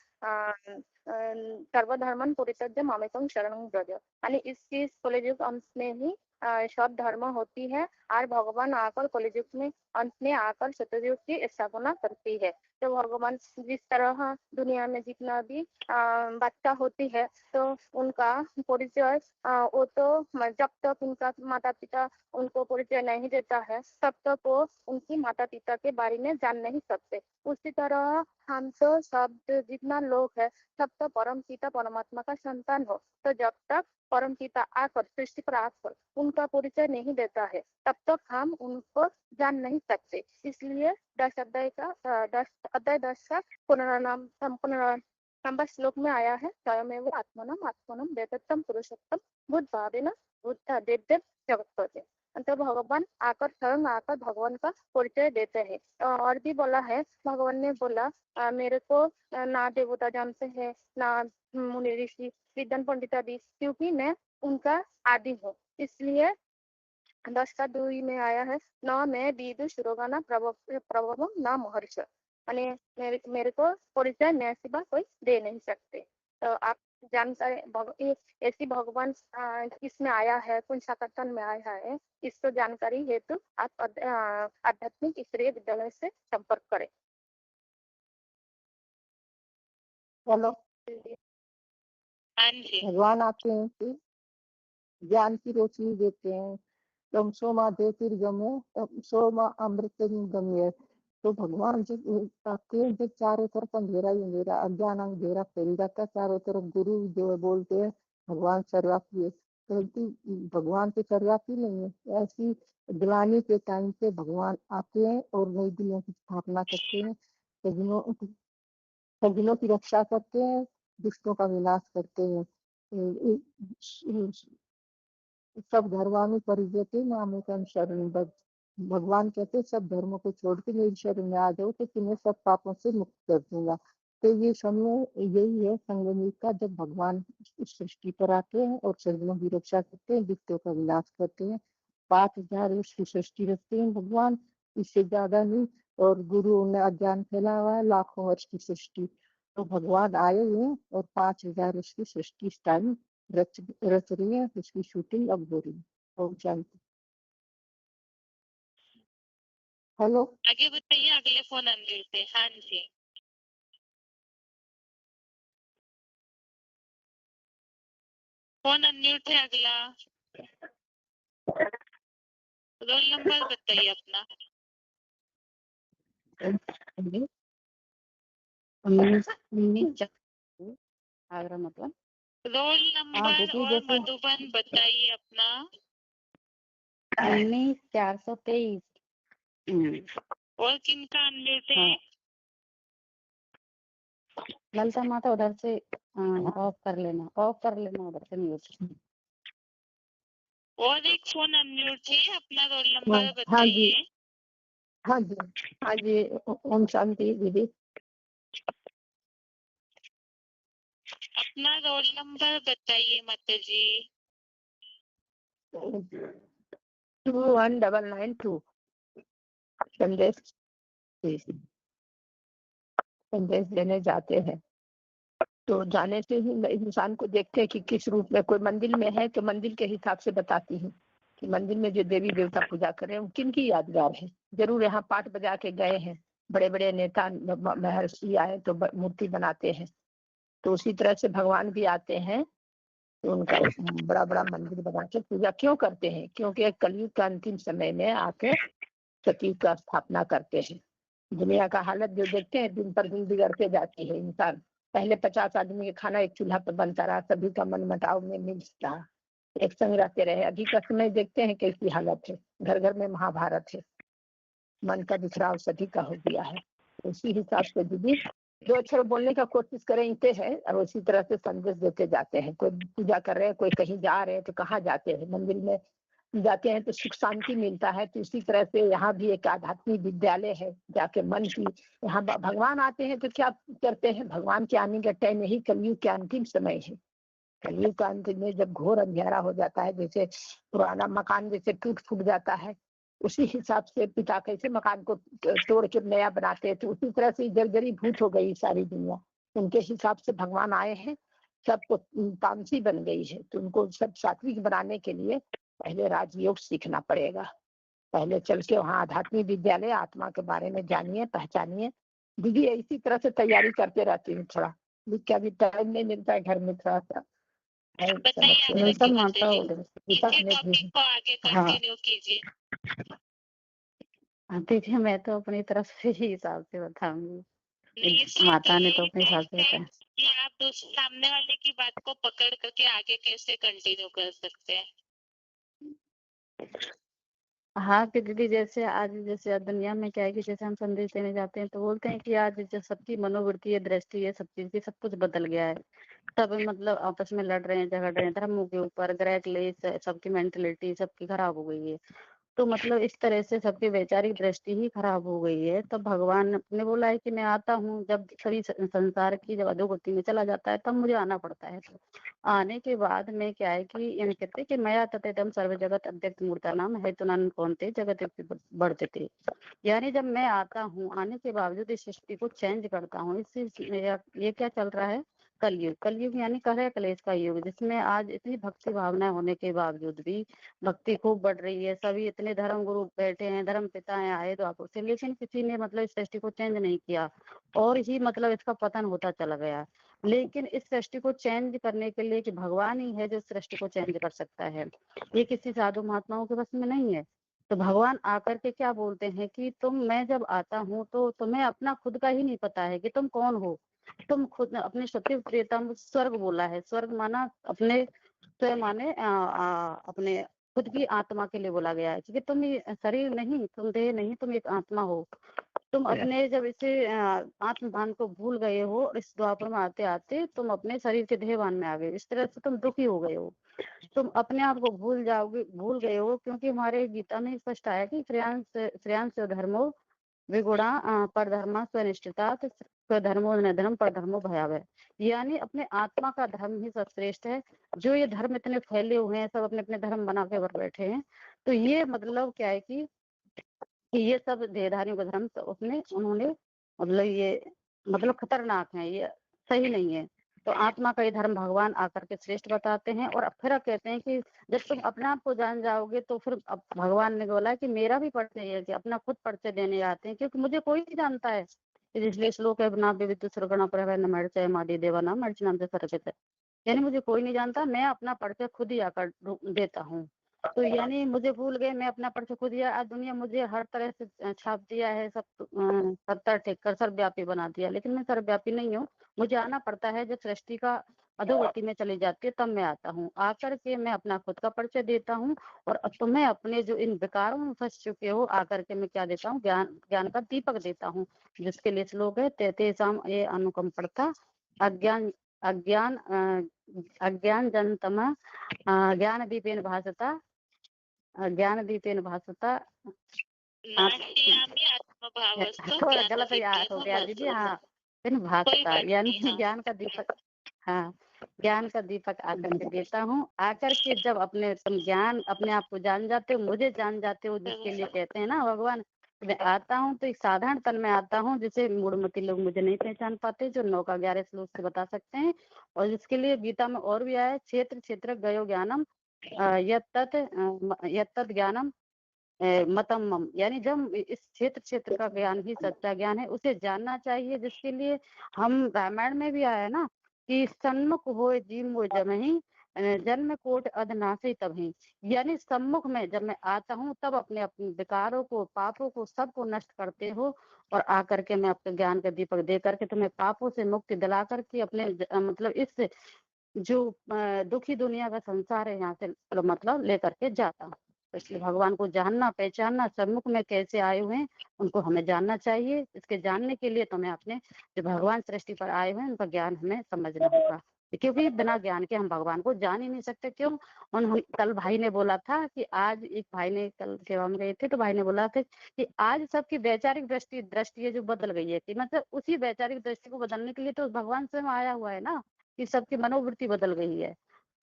सर्वधर्मन परित्यज्य मामेकं शरणं व्रज। यानी इस कलियुग अंत में ही सब धर्म होती है और भगवान आकर कलियुग में अंत में आकर सतयुग की स्थापना करती है। तो भगवान जिस तरह दुनिया में जितना भी बच्चा होती है तो उनका परिचय वो तो जब तक उनका माता पिता उनको परिचय नहीं देता है तब तक वो उनकी माता पिता के बारे में जान नहीं सकते। उसी तरह हम तो सब जितना लोग है सब तो परम पिता परमात्मा का संतान हो। तो जब तक परम पिता आकर सृष्टि पर आकर उनका परिचय नहीं देता है तब तक हम उनको जान नहीं सकते। इसलिए 10 अध्याय 10 का नंबर श्लोक में आया है स्वयमेव आत्मनम आत्मनम वेदत्तम पुरुषोत्तम बुद्ध भावेन बुद्ध देव जगत। तो भगवान आकर स्वयं आकर भगवान का परिचय देते हैं। और भी बोला है भगवान ने बोला मेरे को ना देवता जानते हैं ना मुनि ऋषि विद्वान पंडित आदि क्योंकि मैं उनका आदि हूँ। इसलिए 10 का 2 में आया है न मैं विदु शिरोगाना प्रभव न महर्ष यानी मेरे को परिचय मैं सिवा कोई दे नहीं सकते। तो आप जानकारी ऐसी भगवान किसमें आया है कौन सा कथन में आया है इसको जानकारी हेतु आप आध्यात्मिक स्तरीय विद्यालय से संपर्क करें। हेलो हाँ जी भगवान आते हैं कि ज्ञान की रोशनी देते हैं। तम सोमा ज्योतिर्गमय सोमा अमृतंगमय। तो भगवान जब आते हैं जब चारों तरफ अंधेरा ही अंधेरा अज्ञान अंधेरा फैल जाता चारों तरफ गुरु जो बोलते हैं भगवान सर्वव्यापी है परंतु भगवान तो सर्वव्यापी नहीं है। ऐसी ग्लानि के टाइम पे भगवान आते हैं और नई दुनिया की स्थापना करते हैं। सज्जनों की रक्षा करते हैं दुष्टों का विनाश करते हैं। सब धर्मानु परिजते नाम शरण बद्ध। भगवान कहते सब धर्मों को छोड़ के मेरी शरण में आ जाओ तो तुम्हें सब पापों से मुक्त कर दूंगा। तो ये समय यही है संगम का जब भगवान इस सृष्टि पर आते हैं और सज्जनों की रक्षा करते हैं दुष्टों का विनाश करते हैं। 5000 वर्ष की सृष्टि रखते हैं भगवान इससे ज्यादा नहीं। और गुरुओं ने अज्ञान फैला हुआ है लाखों वर्ष की सृष्टि। तो भगवान आए हुए हैं और 5000 वर्ष की सृष्टि इस टाइम रच रही है उसकी शूटिंग अब हो रही है। ओम शांति। हेलो आगे बताइए अगले फोन अनम्यूट थे। हाँ जी फोन अनम्यूट है अगला। रोल नंबर बताइए अपना। आगरा मतलब रोल नंबर और मधुबन बताइए अपना। 19,423। और किनका अनम्यूट है? ललिता माता उधर से ऑफ कर लेना उधर से म्यूट। और एक फोन अनम्यूट है अपना रोल नंबर हाँ बताइए। जी हाँ जी हाँ जी ओम शांति दीदी। अपना रोल नंबर बताइए माता जी। 21992 संदेश देने जाते हैं। तो जाने से ही इंसान को देखते हैं कि किस रूप में कोई मंदिर में है तो मंदिर के हिसाब से बताती हूँ कि मंदिर में जो देवी देवता पूजा कर रहे हैं किन की यादगार है। जरूर यहाँ पाठ बजा के गए हैं बड़े बड़े नेता महर्षि आए तो मूर्ति बनाते हैं। तो उसी तरह से भगवान भी आते हैं तो उनका बड़ा बड़ा मंदिर बना के पूजा क्यों करते हैं क्योंकि कलयुग का अंतिम समय में आके सती का स्थापना करते हैं। दुनिया का हालत जो देखते हैं दिन पर दिन बिगड़ते जाती है। इंसान पहले 50 आदमी का खाना एक चूल्हा पर बनता रहा सभी का मन मटाव में मिल रहा एक संग रहते रहे। अभी का समय देखते हैं कैसी हालत है। घर घर में महाभारत है। मन का बिखराव सभी का हो गया है। उसी हिसाब से दीदी 2 अक्षर बोलने का कोशिश करेंगे है और उसी तरह से संदेश देते जाते हैं। कोई पूजा कर रहे हैं कोई कहीं जा रहे हैं तो कहाँ जाते हैं मंदिर में जाते हैं तो सुख शांति मिलता है। तो इसी तरह से यहाँ भी एक आध्यात्मिक विद्यालय है जाके मन की यहाँ भगवान आते हैं तो क्या करते हैं भगवान के आने का टाइम यही कलयुग के अंतिम समय है। कलयुग का अंतिम में जब घोर अंधेरा हो जाता है जैसे पुराना मकान जैसे टूट फूट जाता है उसी हिसाब से पिता कैसे मकान को तोड़ के नया बनाते हैं तो उसी तरह से जर्जरी भूत हो गई सारी दुनिया। उनके हिसाब से भगवान आए हैं सबको तामसी बन गई है तो उनको सब सात्विक बनाने के लिए पहले राजयोग सीखना पड़ेगा। पहले चल के वहाँ आध्यात्मिक विद्यालय आत्मा के बारे में जानिए, पहचानिए। दीदी इसी तरह से तैयारी करते रहती हूँ थोड़ा, क्या भी टाइम नहीं मिलता है घर में थोड़ा सा है समस्या। मिलता माता हाँ को आगे कंटिन्यू कीजिए। दीदी मैं तो अपनी तरफ से ही हिसाब से बताऊंगी, नहीं, माता ने तो अपने हिसाब से बताया। कि आप सामने वाले की बात को पकड़ करके आगे कैसे कंटिन्यू कर सकते हैं। हाँ कि दीदी जैसे आज दुनिया में क्या है कि जैसे हम संदेश देने जाते हैं तो बोलते हैं कि आज जो सबकी मनोवृत्ति है, दृष्टि है, सब चीज की सब कुछ बदल गया है। सब मतलब आपस में लड़ रहे हैं, झगड़ रहे हैं, धर्मों के ऊपर, ग्रह क्लेश, सबकी मेंटेलिटी सबकी खराब हो गई है। तो मतलब इस तरह से सबकी वैचारिक दृष्टि ही खराब हो गई है। तो भगवान ने बोला है कि मैं आता हूँ, जब सभी संसार की जब अधोगति में चला जाता है तब मुझे आना पड़ता है। तो आने के बाद में क्या है कि ये कहते हैं कि मया ततेदम सर्व जगत अव्यक्त मूर्ता नाम है तो नन कौनते जगत बढ़ते थे। यानी जब मैं आता हूँ, आने के बावजूद इस सृष्टि को चेंज करता हूँ। इससे ये क्या चल रहा है, कलयुग। कलयुग यानी कलह कलेश का युग, जिसमें आज इतनी भक्ति भावना होने के बावजूद भी भक्ति खूब बढ़ रही है। सभी इतने धर्म गुरु बैठे हैं, धर्म पिताएं आए द्वापर से, लेकिन किसी ने मतलब इस सृष्टि को चेंज नहीं किया और ही मतलब इसका पतन होता चला गया। लेकिन इस सृष्टि को चेंज करने के लिए कि भगवान ही है जो सृष्टि को चेंज कर सकता है, ये किसी साधु महात्माओं के बस में नहीं है। तो भगवान आकर के क्या बोलते हैं कि मैं जब आता हूँ तो तुम्हें अपना खुद का ही नहीं पता है कि तुम कौन हो। तुम खुद अपने सत्य प्रियतम स्वर्ग बोला है, स्वर्ग माना अपने स्वयं माने अपने खुद की आत्मा के लिए बोला गया है, क्योंकि तुम ये शरीर नहीं, तुम देह नहीं, तुम एक आत्मा हो। तुम अपने जब इसे आत्मभान को भूल गए हो और इस द्वापर में आते आते तुम अपने शरीर के देहभान में आ गए, इस तरह से तुम दुखी हो गए हो। तुम अपने आप को भूल गए हो, क्योंकि हमारे गीता में स्पष्ट आया कि श्रेयांश धर्मो विगुणा परधर्मा स्वनिष्ठिता स्वधर्मो निधर्म परधर्मो भयावह। यानी अपने आत्मा का धर्म ही सबश्रेष्ठ है। जो ये धर्म इतने फैले हुए हैं, सब अपने अपने धर्म बना के बैठे हैं, तो ये मतलब क्या है कि ये सब देहधारियों का धर्म तो उन्होंने मतलब ये मतलब खतरनाक है, ये सही नहीं है। तो आत्मा का ये धर्म भगवान आकर के श्रेष्ठ बताते हैं। और फिर कहते हैं कि जब तुम अपने आप को जान जाओगे तो फिर अब भगवान ने बोला कि मेरा भी परिचय है, कि अपना खुद परिचय देने आते हैं, क्योंकि मुझे कोई नहीं जानता है। इसलिए श्लोक है ना विविध सुरगणा पर न मर्चय मादी देवा नाम मर्च नाम से सर्जित, यानी मुझे कोई नहीं जानता, मैं अपना परिचय खुद ही आकर देता हूँ। तो यानी मुझे भूल गए, मैं अपना परिचय खुद दिया। आज दुनिया मुझे हर तरह से छाप दिया है, सब सत्तर टेक कर सर्वव्यापी बना दिया, लेकिन मैं सर्वव्यापी नहीं हूँ। मुझे आना पड़ता है, जब सृष्टि का अधोगति में चली जाती है तब मैं आता हूँ। आकर के मैं अपना खुद का परिचय देता हूँ और तुम्हें अपने जो इन विकारों में फंस चुके हो, आकर के मैं क्या देता हूँ, ज्ञान का दीपक देता हूँ, जिसके लिए श्लोक है तेतेषाम ये अनुकंपड़ता अज्ञान अज्ञान अज्ञान जनतम ज्ञान दीपेन भासता थोड़ा गलत याद हो गया दीदी। हाँ भासता यानी ज्ञान का दीपक, हाँ ज्ञान का दीपक आकर के देता हूँ। आकर के जब अपने तुम ज्ञान अपने आप को जान जाते हो, मुझे जान जाते हो, जिसके लिए कहते हैं ना भगवान मैं आता हूँ तो एक साधारण तन में आता हूँ, जिसे मूढ़मती लोग मुझे नहीं पहचान पाते, जो 9 का 11 श्लोक से बता सकते हैं। और जिसके लिए गीता में और भी आया, क्षेत्र क्षेत्र गयो ज्ञानम यत्तत् ज्ञानम मतम मम, यानी जब इस क्षेत्र का ज्ञान ही सच्चा ज्ञान है, उसे जानना चाहिए। जिसके लिए हम रामायण में भी आया ना कि सन्मुख हो जीव वो जमही जन्म कोट अधनाशे तभी, यानी सम्मुख में जब मैं आता हूँ तब अपने अपने विकारों को, पापों को, सबको नष्ट करते हो और आकर के मैं अपने ज्ञान का दीपक दे करके तुम्हें पापों से मुक्ति दिला करके अपने मतलब इस जो दुखी दुनिया का संसार है यहाँ से मतलब लेकर के जाता हूँ। तो इसलिए भगवान को जानना, पहचानना, सम्मुख में कैसे आए हुए हैं उनको हमें जानना चाहिए। इसके जानने के लिए तुम्हें अपने जो भगवान सृष्टि पर आए हुए हैं उनका ज्ञान हमें समझना होगा, क्योंकि बिना ज्ञान के हम भगवान को जान ही नहीं सकते। क्यों? कल भाई ने बोला था कि आज एक भाई ने कल सेवा में गए थे तो भाई ने बोला था कि आज सबकी वैचारिक दृष्टि है जो बदल गई है, कि मतलब उसी वैचारिक दृष्टि को बदलने के लिए तो भगवान स्वयं आया हुआ है ना, कि सबकी मनोवृत्ति बदल गई है।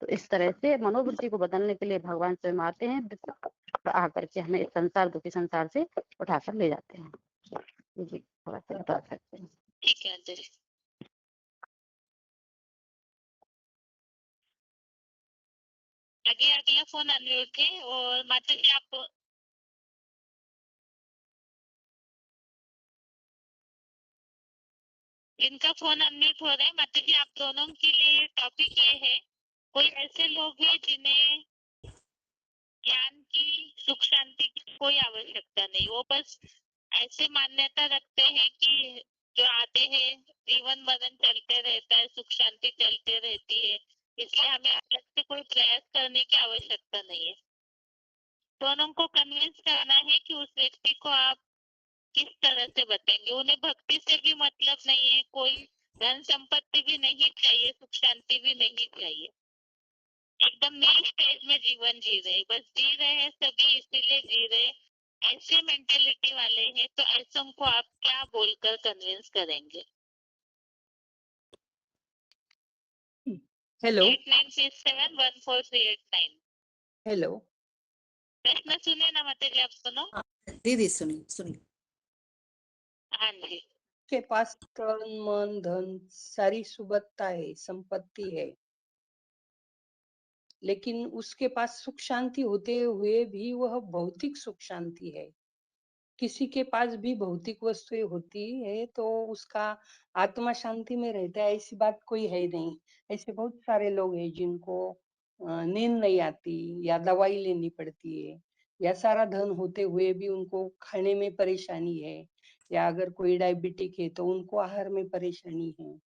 तो इस तरह से मनोवृत्ति को बदलने के लिए भगवान स्वयं आते हैं, आकर के हमें इस संसार दुखी संसार से उठाकर ले जाते हैं। जी थोड़ा सा बता सकते हैं। ठीक है अंजलि। आगे अगला फोन अनम्यूट है और माता जी आप इनका फोन अनम्यूट हो रहा है। माता जी आप दोनों के लिए टॉपिक ये है, कोई ऐसे लोग हैं जिन्हें ज्ञान की सुख शांति की कोई आवश्यकता नहीं, वो बस ऐसे मान्यता रखते हैं कि जो आते हैं जीवन मरण चलते रहता है, सुख शांति चलते रहती है, इसलिए हमें अलग से कोई प्रयास करने की आवश्यकता नहीं है। दोनों को कन्विंस करना है कि उस व्यक्ति को आप किस तरह से बताएंगे। उन्हें भक्ति से भी मतलब नहीं है, कोई धन संपत्ति भी नहीं चाहिए, सुख शांति भी नहीं चाहिए, एकदम न्यू स्टेज में जीवन जी रहे, बस जी रहे हैं सभी इसीलिए जी रहे, ऐसे मेंटेलिटी वाले हैं। तो ऐसों को आप क्या बोलकर कन्विंस करेंगे? हेलो 89671438 हेलो प्रश्न सुने ना माता जी आप सुनो। दीदी सुनिए सुनिए। हाँ जी। के पास तन मन धन सारी सुबत्ता है, संपत्ति है, लेकिन उसके पास सुख शांति होते हुए भी वह भौतिक सुख शांति है। किसी के पास भी भौतिक वस्तुएं होती है तो उसका आत्मा शांति में रहता है, ऐसी बात कोई है नहीं। ऐसे बहुत सारे लोग हैं जिनको नींद नहीं आती या दवाई लेनी पड़ती है, या सारा धन होते हुए भी उनको खाने में परेशानी है, या अगर कोई डायबिटिक है तो उनको आहार में परेशानी है।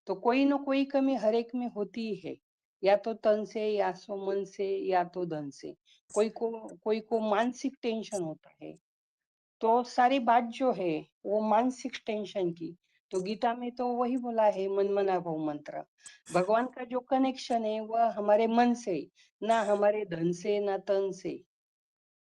तो कोई न कोई कमी हर एक में होती है, या तो तन से, या तो मन से, या तो धन से। कोई को मानसिक टेंशन होता है। तो सारी बात जो है वो मानसिक टेंशन की, तो गीता में तो वही बोला है मन मना भव मंत्र। भगवान का जो कनेक्शन है वह हमारे मन से, ना हमारे धन से ना तन से।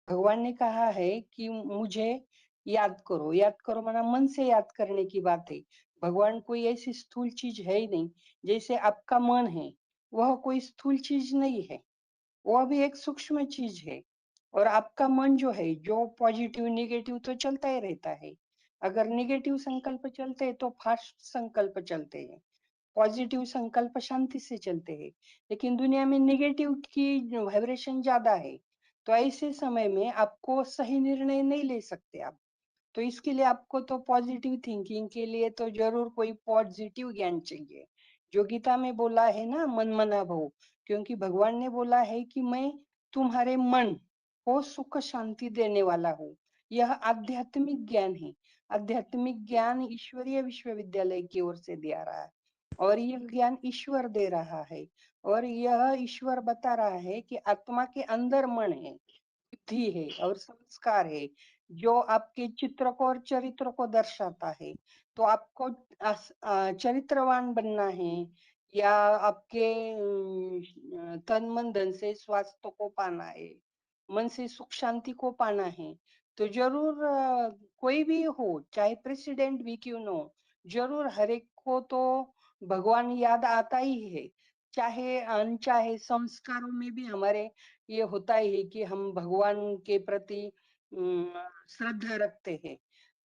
भगवान ने कहा है कि मुझे याद करो। याद करो माना मन से याद करने की बात है। भगवान कोई ऐसी स्थूल चीज है ही नहीं। जैसे आपका मन है वह कोई स्थूल चीज नहीं है, वह भी एक सूक्ष्म चीज है। और आपका मन जो है, जो पॉजिटिव निगेटिव तो चलता ही रहता है। अगर निगेटिव संकल्प चलते हैं तो फास्ट संकल्प चलते हैं, पॉजिटिव संकल्प शांति से चलते हैं। लेकिन दुनिया में निगेटिव की वाइब्रेशन ज्यादा है, तो ऐसे समय में आपको सही निर्णय नहीं ले सकते आप। तो इसके लिए आपको तो पॉजिटिव थिंकिंग के लिए तो जरूर कोई पॉजिटिव ज्ञान चाहिए, जो गीता में बोला है ना मन मना भव। क्योंकि भगवान ने बोला है कि मैं तुम्हारे मन को सुख शांति देने वाला हूँ। यह आध्यात्मिक ज्ञान है। आध्यात्मिक ज्ञान ईश्वरीय विश्वविद्यालय की ओर से दिया रहा है, और यह ज्ञान ईश्वर दे रहा है। और यह ईश्वर बता रहा है कि आत्मा के अंदर मन है, बुद्धि है और संस्कार है, जो आपके चित्र को और चरित्र को दर्शाता है। तो आपको चरित्रवान बनना है, या आपके तन मन धन से स्वास्थ्य को पाना है, मन से सुख शांति को पाना है, तो जरूर कोई भी हो, चाहे प्रेसिडेंट भी क्यों न हो, जरूर हर एक को तो भगवान याद आता ही है। चाहे अनचाहे संस्कारों में भी हमारे ये होता है कि हम भगवान के प्रति श्रद्धा रखते हैं।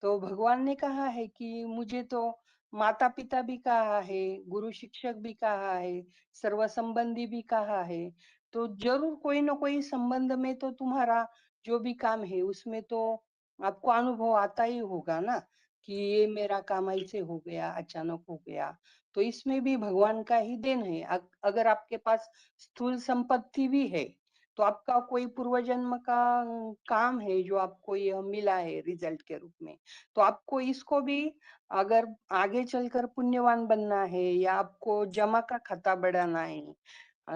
तो भगवान ने कहा है कि मुझे तो माता पिता भी कहा है, गुरु शिक्षक भी कहा है, सर्व संबंधी भी कहा है। तो जरूर कोई ना कोई संबंध में तो तुम्हारा जो भी काम है उसमें तो आपको अनुभव आता ही होगा ना, कि ये मेरा काम ऐसे हो गया, अचानक हो गया। तो इसमें भी भगवान का ही देन है। अगर आपके पास स्थूल संपत्ति भी है तो आपका कोई पूर्व जन्म का काम है जो आपको यह मिला है रिजल्ट के रूप में। तो आपको इसको भी अगर आगे चलकर पुण्यवान बनना है, या आपको जमा का खाता बढ़ाना है,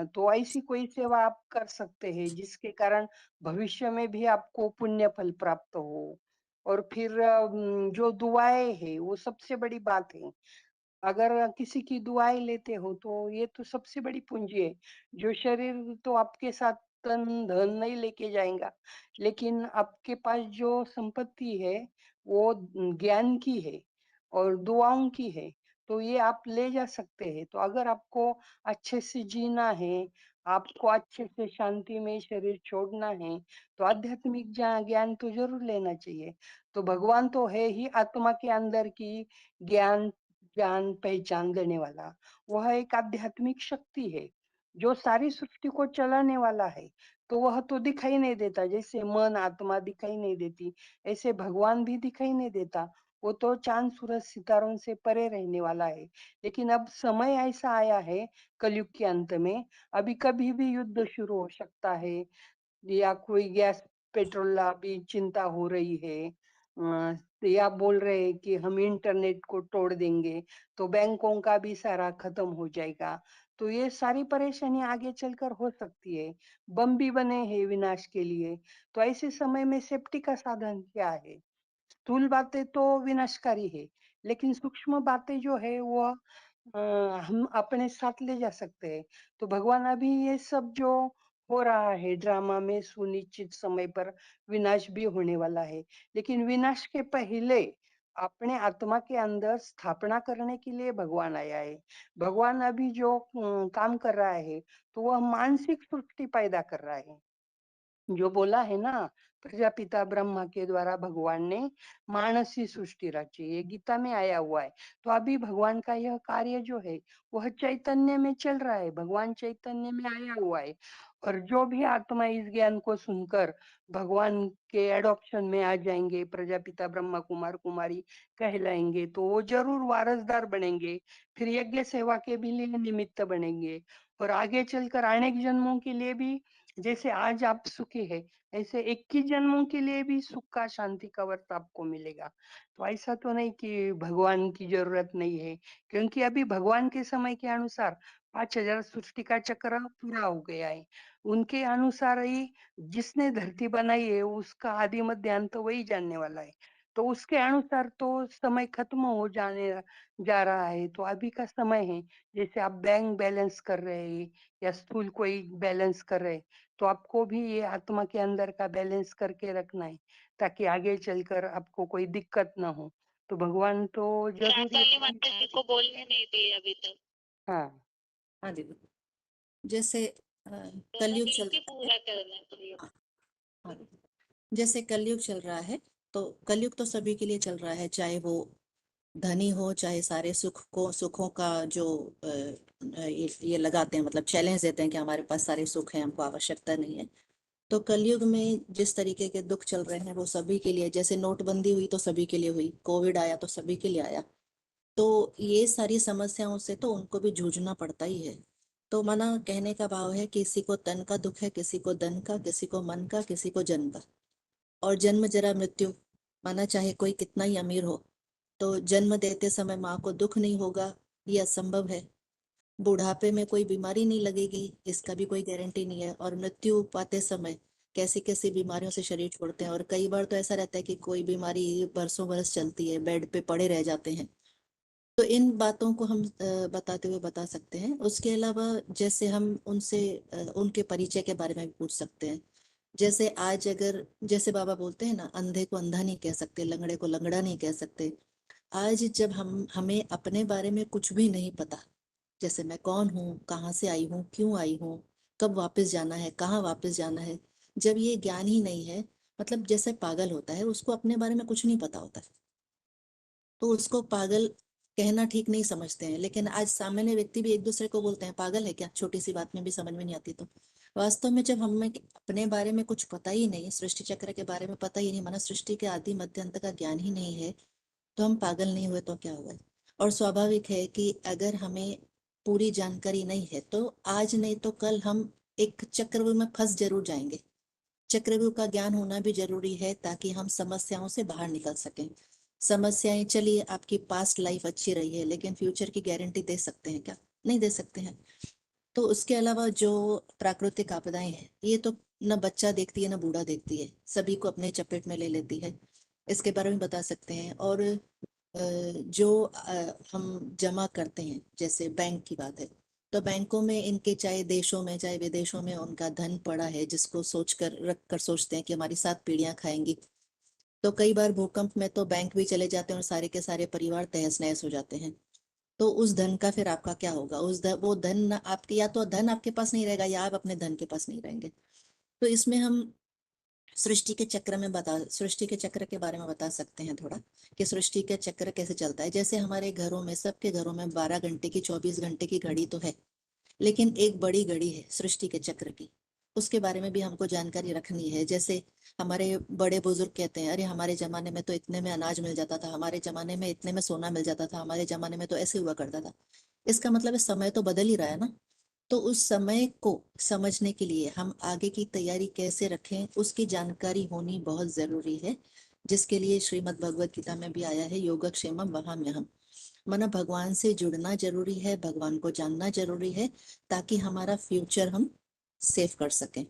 तो ऐसी कोई सेवा आप कर सकते हैं जिसके कारण भविष्य में भी आपको पुण्य फल प्राप्त हो। और फिर जो दुआएं है वो सबसे बड़ी बात है। अगर किसी की दुआएं लेते हो तो ये तो सबसे बड़ी पूंजी है। जो शरीर तो आपके साथ तन धन नहीं लेके जाएगा, लेकिन आपके पास जो संपत्ति है वो ज्ञान की है और दुआओं की है, तो ये आप ले जा सकते हैं। तो अगर आपको अच्छे से जीना है, आपको अच्छे से शांति में शरीर छोड़ना है, तो आध्यात्मिक ज्ञान तो जरूर लेना चाहिए। तो भगवान तो है ही आत्मा के अंदर की ज्ञान ज्ञान पहचान देने वाला, वह एक आध्यात्मिक शक्ति है। जो सारी सृष्टि को चलाने वाला है, तो वह तो दिखाई नहीं देता। जैसे मन आत्मा दिखाई नहीं देती, ऐसे भगवान भी दिखाई नहीं देता। वो तो चांद सूरज सितारों से परे रहने वाला है। लेकिन अब समय ऐसा आया है कलयुग के अंत में, अभी कभी भी युद्ध शुरू हो सकता है, या कोई गैस पेट्रोल अभी चिंता हो रही है, या बोल रहे हैं कि हम इंटरनेट को तोड़ देंगे, तो बैंकों का भी सारा खत्म हो जाएगा। तो ये सारी परेशानी आगे चलकर हो सकती है। बम भी बने हैं विनाश के लिए। तो ऐसे समय में सेफ्टी का साधन क्या है? स्थूल बातें तो विनाशकारी है, लेकिन सूक्ष्म बातें जो है वो हम अपने साथ ले जा सकते हैं। तो भगवान अभी ये सब जो हो रहा है ड्रामा में, सुनिश्चित समय पर विनाश भी होने वाला है, लेकिन विनाश के पहले अपने आत्मा के अंदर स्थापना करने के लिए भगवान आया है। भगवान अभी जो काम कर रहा है, तो वह मानसिक सृष्टि पैदा कर रहा है। जो बोला है ना, प्रजापिता ब्रह्मा के द्वारा भगवान ने मानसी सृष्टि रची, ये गीता में आया हुआ है। तो अभी भगवान का यह कार्य जो है वह चैतन्य में चल रहा है, भगवान चैतन्य में आया हुआ है। और जो भी आत्मा इस ज्ञान को सुनकर भगवान के एडॉप्शन में आ जाएंगे, प्रजापिता ब्रह्मा कुमार कुमारी कहलाएंगे, तो वो जरूर वारसदार बनेंगे, फिर यज्ञ सेवा के भी लिए निमित्त बनेंगे। और आगे चलकर अनेक जन्मों के लिए भी, जैसे आज आप सुखी है, ऐसे 21 जन्मों के लिए भी सुख का शांति का वर्त आपको मिलेगा। तो ऐसा तो नहीं कि भगवान की जरूरत नहीं है, क्योंकि अभी भगवान के समय के अनुसार 5000 सृष्टि का चक्र पूरा हो गया है। उनके अनुसार ही जिसने धरती बनाई है उसका आदि मध्य अंत वही जानने वाला है। तो उसके अनुसार तो समय खत्म हो जाने जा रहा है। तो अभी का समय है, जैसे आप बैंक बैलेंस कर रहे हैं या स्थूल कोई बैलेंस कर रहे हैं, तो आपको भी ये आत्मा के अंदर का बैलेंस करके रखना है, ताकि आगे चलकर आपको कोई दिक्कत ना हो। तो भगवान तो जरूरी काली है। माता जी को बोलने नहीं दिए अभी तक, हाँ हाँ जी। जैसे तो कलयुग मिल चल के रहा है। पूरा करना है तो ये। हाँ जी। जैसे कलयुग चल रहा है, तो कलयुग तो सभी के लिए चल रहा है, चाहे वो धनी हो, चाहे सारे सुखों का जो ये लगाते हैं, मतलब चैलेंज देते हैं कि हमारे पास सारे सुख हैं, हमको आवश्यकता नहीं है। तो कलयुग में जिस तरीके के दुख चल रहे हैं वो सभी के लिए, जैसे नोटबंदी हुई तो सभी के लिए हुई, कोविड आया तो सभी के लिए आया। तो ये सारी समस्याओं से तो उनको भी जूझना पड़ता ही है। तो माना कहने का भाव है, किसी को तन का दुख है, किसी को धन का, किसी को मन का, किसी को जन्म का। और जन्म जरा मृत्यु, माना चाहे कोई कितना ही अमीर हो, तो जन्म देते समय माँ को दुख नहीं होगा ये असंभव है। बुढ़ापे में कोई बीमारी नहीं लगेगी, इसका भी कोई गारंटी नहीं है। और मृत्यु पाते समय कैसी कैसी बीमारियों से शरीर छोड़ते हैं, और कई बार तो ऐसा रहता है कि कोई बीमारी बरसों बरस चलती है, बेड पे पड़े रह जाते हैं। तो इन बातों को हम बताते हुए बता सकते हैं। उसके अलावा जैसे हम उनसे उनके परिचय के बारे में भी पूछ सकते हैं। जैसे आज अगर, जैसे बाबा बोलते हैं ना, अंधे को अंधा नहीं कह सकते, लंगड़े को लंगड़ा नहीं कह सकते। आज जब हमें अपने बारे में कुछ भी नहीं पता, जैसे मैं कौन हूँ, कहाँ से आई हूँ, क्यों आई हूँ, कब वापस जाना है, कहाँ वापस जाना है, जब ये ज्ञान ही नहीं है, मतलब जैसे पागल होता है, उसको अपने बारे में कुछ नहीं पता होता है, तो उसको पागल कहना ठीक नहीं समझते हैं। लेकिन आज सामान्य व्यक्ति भी एक दूसरे को बोलते हैं पागल है क्या, छोटी सी बात में भी समझ में नहीं आती। तो वास्तव में जब हमें अपने बारे में कुछ पता ही नहीं, सृष्टि चक्र के बारे में पता ही नहीं, माना सृष्टि के आदि मध्य अंत का ज्ञान ही नहीं है, तो हम पागल नहीं हुए तो क्या हुआ। और स्वाभाविक है कि अगर हमें पूरी जानकारी नहीं है, तो आज नहीं तो कल हम एक चक्रव्यूह में फंस जरूर जाएंगे। चक्रव्यूह का ज्ञान होना भी जरूरी है, ताकि हम समस्याओं से बाहर निकल सकें। समस्याएं, चलिए आपकी पास्ट लाइफ अच्छी रही है, लेकिन फ्यूचर की गारंटी दे सकते हैं क्या? नहीं दे सकते हैं। तो उसके अलावा जो प्राकृतिक आपदाएं हैं, ये तो न बच्चा देखती है न बूढ़ा देखती है, सभी को अपने चपेट में ले लेती है। इसके बारे में बता सकते हैं। और जो हम जमा करते हैं, जैसे बैंक की बात है, तो बैंकों में इनके, चाहे देशों में चाहे विदेशों में, उनका धन पड़ा है, जिसको सोचकर रख कर सोचते हैं कि हमारी 7 पीढ़ियां खाएंगी। तो कई बार भूकंप में तो बैंक भी चले जाते हैं और सारे के सारे परिवार तहस नहस हो जाते हैं। तो उस धन का फिर आपका क्या होगा? वो धन आपके, या तो धन आपके पास नहीं रहेगा, या आप अपने धन के पास नहीं रहेंगे। तो इसमें हम सृष्टि के चक्र के बारे में बता सकते हैं थोड़ा, कि सृष्टि का चक्र कैसे चलता है। जैसे हमारे घरों में, सबके घरों में 12 घंटे की, 24 घंटे की घड़ी तो है, लेकिन एक बड़ी घड़ी है सृष्टि के चक्र की, उसके बारे में भी हमको जानकारी रखनी है। जैसे हमारे बड़े बुजुर्ग कहते हैं, अरे हमारे जमाने में तो इतने में अनाज मिल जाता था, हमारे जमाने में इतने में सोना मिल जाता था, हमारे जमाने में तो ऐसे हुआ करता था। इसका मतलब है समय तो बदल ही रहा है ना। तो उस समय को समझने के लिए हम आगे की तैयारी कैसे रखें, उसकी जानकारी होनी बहुत जरूरी है, जिसके लिए श्रीमद् भगवत गीता में भी आया है योगक्षेमम वहाम्यहम्। माना भगवान से जुड़ना जरूरी है, भगवान को जानना जरूरी है, ताकि हमारा फ्यूचर हम सेव कर सकें।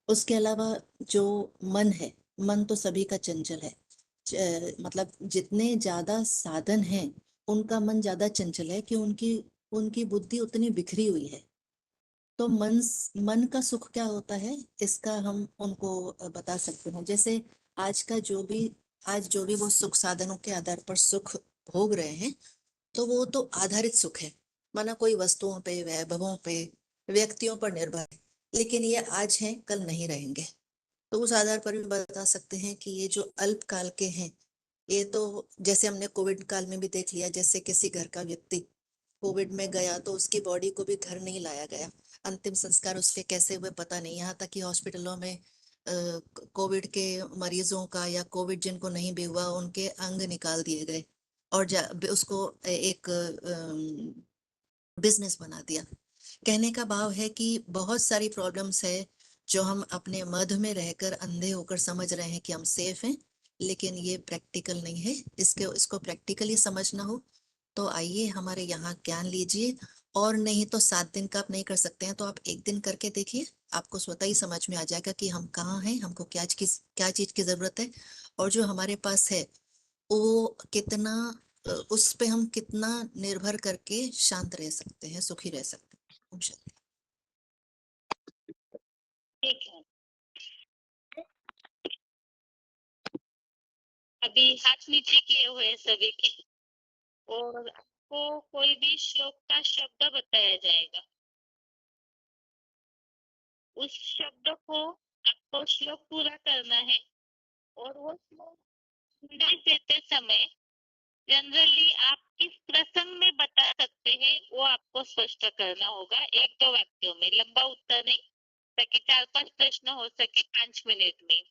उसके अलावा जो मन है, मन तो सभी का चंचल है। मतलब जितने ज्यादा साधन हैं उनका मन ज्यादा चंचल है कि उनकी उनकी बुद्धि उतनी बिखरी हुई है। तो मन का सुख क्या होता है, इसका हम उनको बता सकते हैं। जैसे आज जो भी वो सुख साधनों के आधार पर सुख भोग रहे हैं, तो वो तो आधारित सुख है, माना कोई वस्तुओं पे, वैभवों पे, व्यक्तियों पर निर्भर है, लेकिन ये आज हैं कल नहीं रहेंगे। तो उस आधार पर भी बता सकते हैं कि ये जो अल्प काल के हैं, ये तो जैसे हमने कोविड काल में भी देख लिया, जैसे किसी घर का व्यक्ति कोविड में गया तो उसकी बॉडी को भी घर नहीं लाया गया, अंतिम संस्कार उसके कैसे हुए पता नहीं। यहाँ तक कि हॉस्पिटलों में कोविड के मरीजों का या कोविड जिनको नहीं भी हुआ उनके अंग निकाल दिए गए और उसको एक बिजनेस बना दिया। कहने का भाव है कि बहुत सारी प्रॉब्लम्स है जो हम अपने मध्य में रहकर अंधे होकर समझ रहे हैं कि हम सेफ हैं, लेकिन ये प्रैक्टिकल नहीं है। इसको प्रैक्टिकली समझना हो तो आइए हमारे यहाँ ज्ञान लीजिए, और नहीं तो 7 दिन का आप नहीं कर सकते हैं तो आप 1 दिन करके देखिए, आपको स्वतः ही समझ में आ जाएगा कि हम कहाँ हैं, हमको क्या चीज की जरूरत है, और जो हमारे पास है वो कितना, उस पे हम कितना निर्भर करके शांत रह सकते हैं, सुखी रह सकते हैं। ओम शांति। ठीक है, अभी हाथ नीचे किए हुए हैं सभी के, और आपको कोई भी श्लोक का शब्द बताया जाएगा। उस शब्द को आपको श्लोक पूरा करना है, और वो श्लोक संदेश देते समय जनरली आप किस प्रसंग में बता सकते हैं वो आपको स्पष्ट करना होगा, 1-2 वाक्यों में, लंबा उत्तर नहीं, ताकि 4-5 प्रश्न हो सके 5 मिनट में।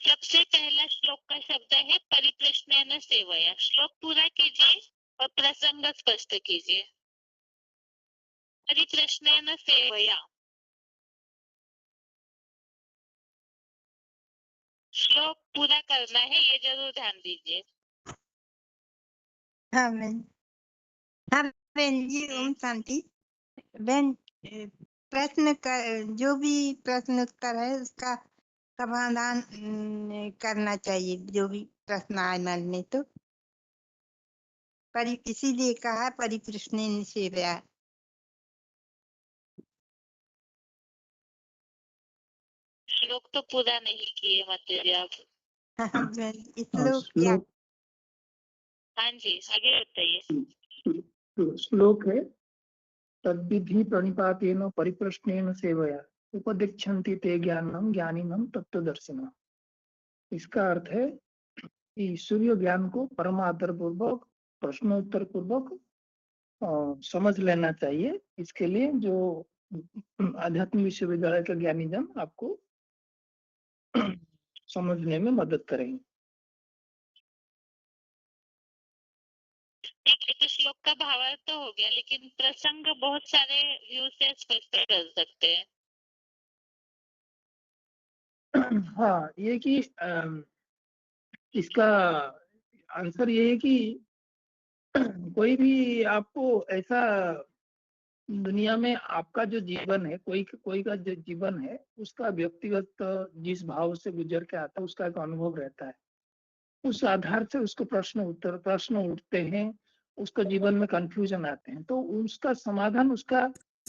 सबसे पहला श्लोक का शब्द है परिप्रश्नेन सेवया। श्लोक पूरा कीजिए और प्रसंग स्पष्ट कीजिए। परिप्रश्नेन सेवया, श्लोक पूरा करना है, ये जरूर ध्यान दीजिए। हाँ बहन जी, ओम शांति। बहन प्रश्न का जो भी प्रश्न उत्तर है उसका समाधान करना चाहिए, जो भी प्रश्न आए मन में। तो इसीलिए कहा परिप्रश्न सेवया। श्लोक तो पूरा नहीं किए माताजी आप। श्लोक क्या? हाँ जी, आगे बताइए। श्लोक है तद्विधि प्रणिपातेन परिप्रश्नेन सेवया उपदिच्छन्ति ते ज्ञानम ज्ञानिनम तत्वदर्शिनः। इसका अर्थ है कि ईश्वरीय ज्ञान को परमादर पूर्वक प्रश्नोत्तर पूर्वक समझ लेना चाहिए। इसके लिए जो आध्यात्मिक विश्वविद्यालय के ज्ञानी जन आपको समझने में मदद करेंगे। ठीक है, तो श्लोक का भावार्थ तो हो गया, लेकिन प्रसंग बहुत सारे व्यू से स्पष्ट कर सकते हैं। हाँ, ये कि इसका आंसर ये है कि कोई भी आपको ऐसा दुनिया में आपका जो जीवन है, कोई का जो जीवन है उसका व्यक्तिगत जिस भाव से गुजर के आता है उसका एक अनुभव रहता है। उस आधार से उसको प्रश्न उठते हैं, उसको जीवन में कंफ्यूजन आते हैं, तो उसका समाधान उसका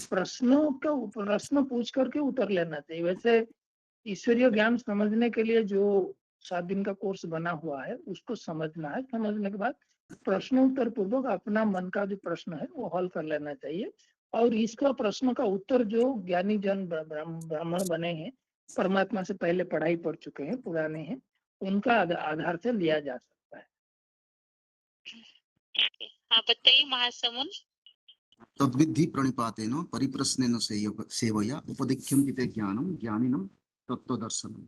प्रश्न पूछ करके उत्तर लेना चाहिए। वैसे ईश्वरीय ज्ञान समझने के लिए जो 7 दिन का कोर्स बना हुआ है उसको समझना है। समझने के बाद प्रश्नोत्तर पूर्वक अपना मन का जो प्रश्न है वो हल कर लेना चाहिए, और इसका प्रश्न का उत्तर जो ज्ञानी जन ब्राह्मण बने हैं, परमात्मा से पहले पढ़ाई पढ़ चुके हैं, पुराने हैं, उनका आधार से लिया जा सकता है। हाँ बताइए महासमुन। तद्विद्धि प्रणिपातेन परिप्रश्नेन सेवया उपदिख्यन्ति ते ज्ञानम ज्ञानिनम तत्वदर्शनम।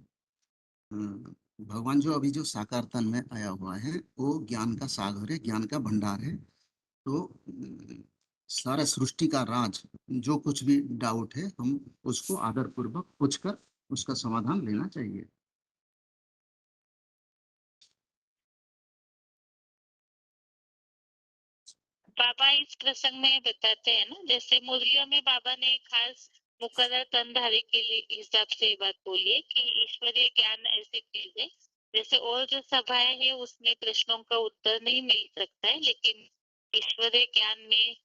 भगवान जो अभी जो साकार तन में आया हुआ है वो ज्ञान का सागर है, ज्ञान का भंडार है। तो सारा सृष्टि का राज, जो कुछ भी डाउट है हम उसको आदर पूर्वक पूछकर उसका समाधान लेना चाहिए। बाबा इस प्रसंग में बताते हैं ना, जैसे मुरलियों में बाबा ने खास मुकर्रर तनधारी के लिए हिसाब से ये बात बोली है कि ईश्वरीय ज्ञान ऐसी चीज है, जैसे और जो सभाएं है उसमें प्रश्नों का उत्तर नहीं मिल सकता है, लेकिन ईश्वरीय ज्ञान में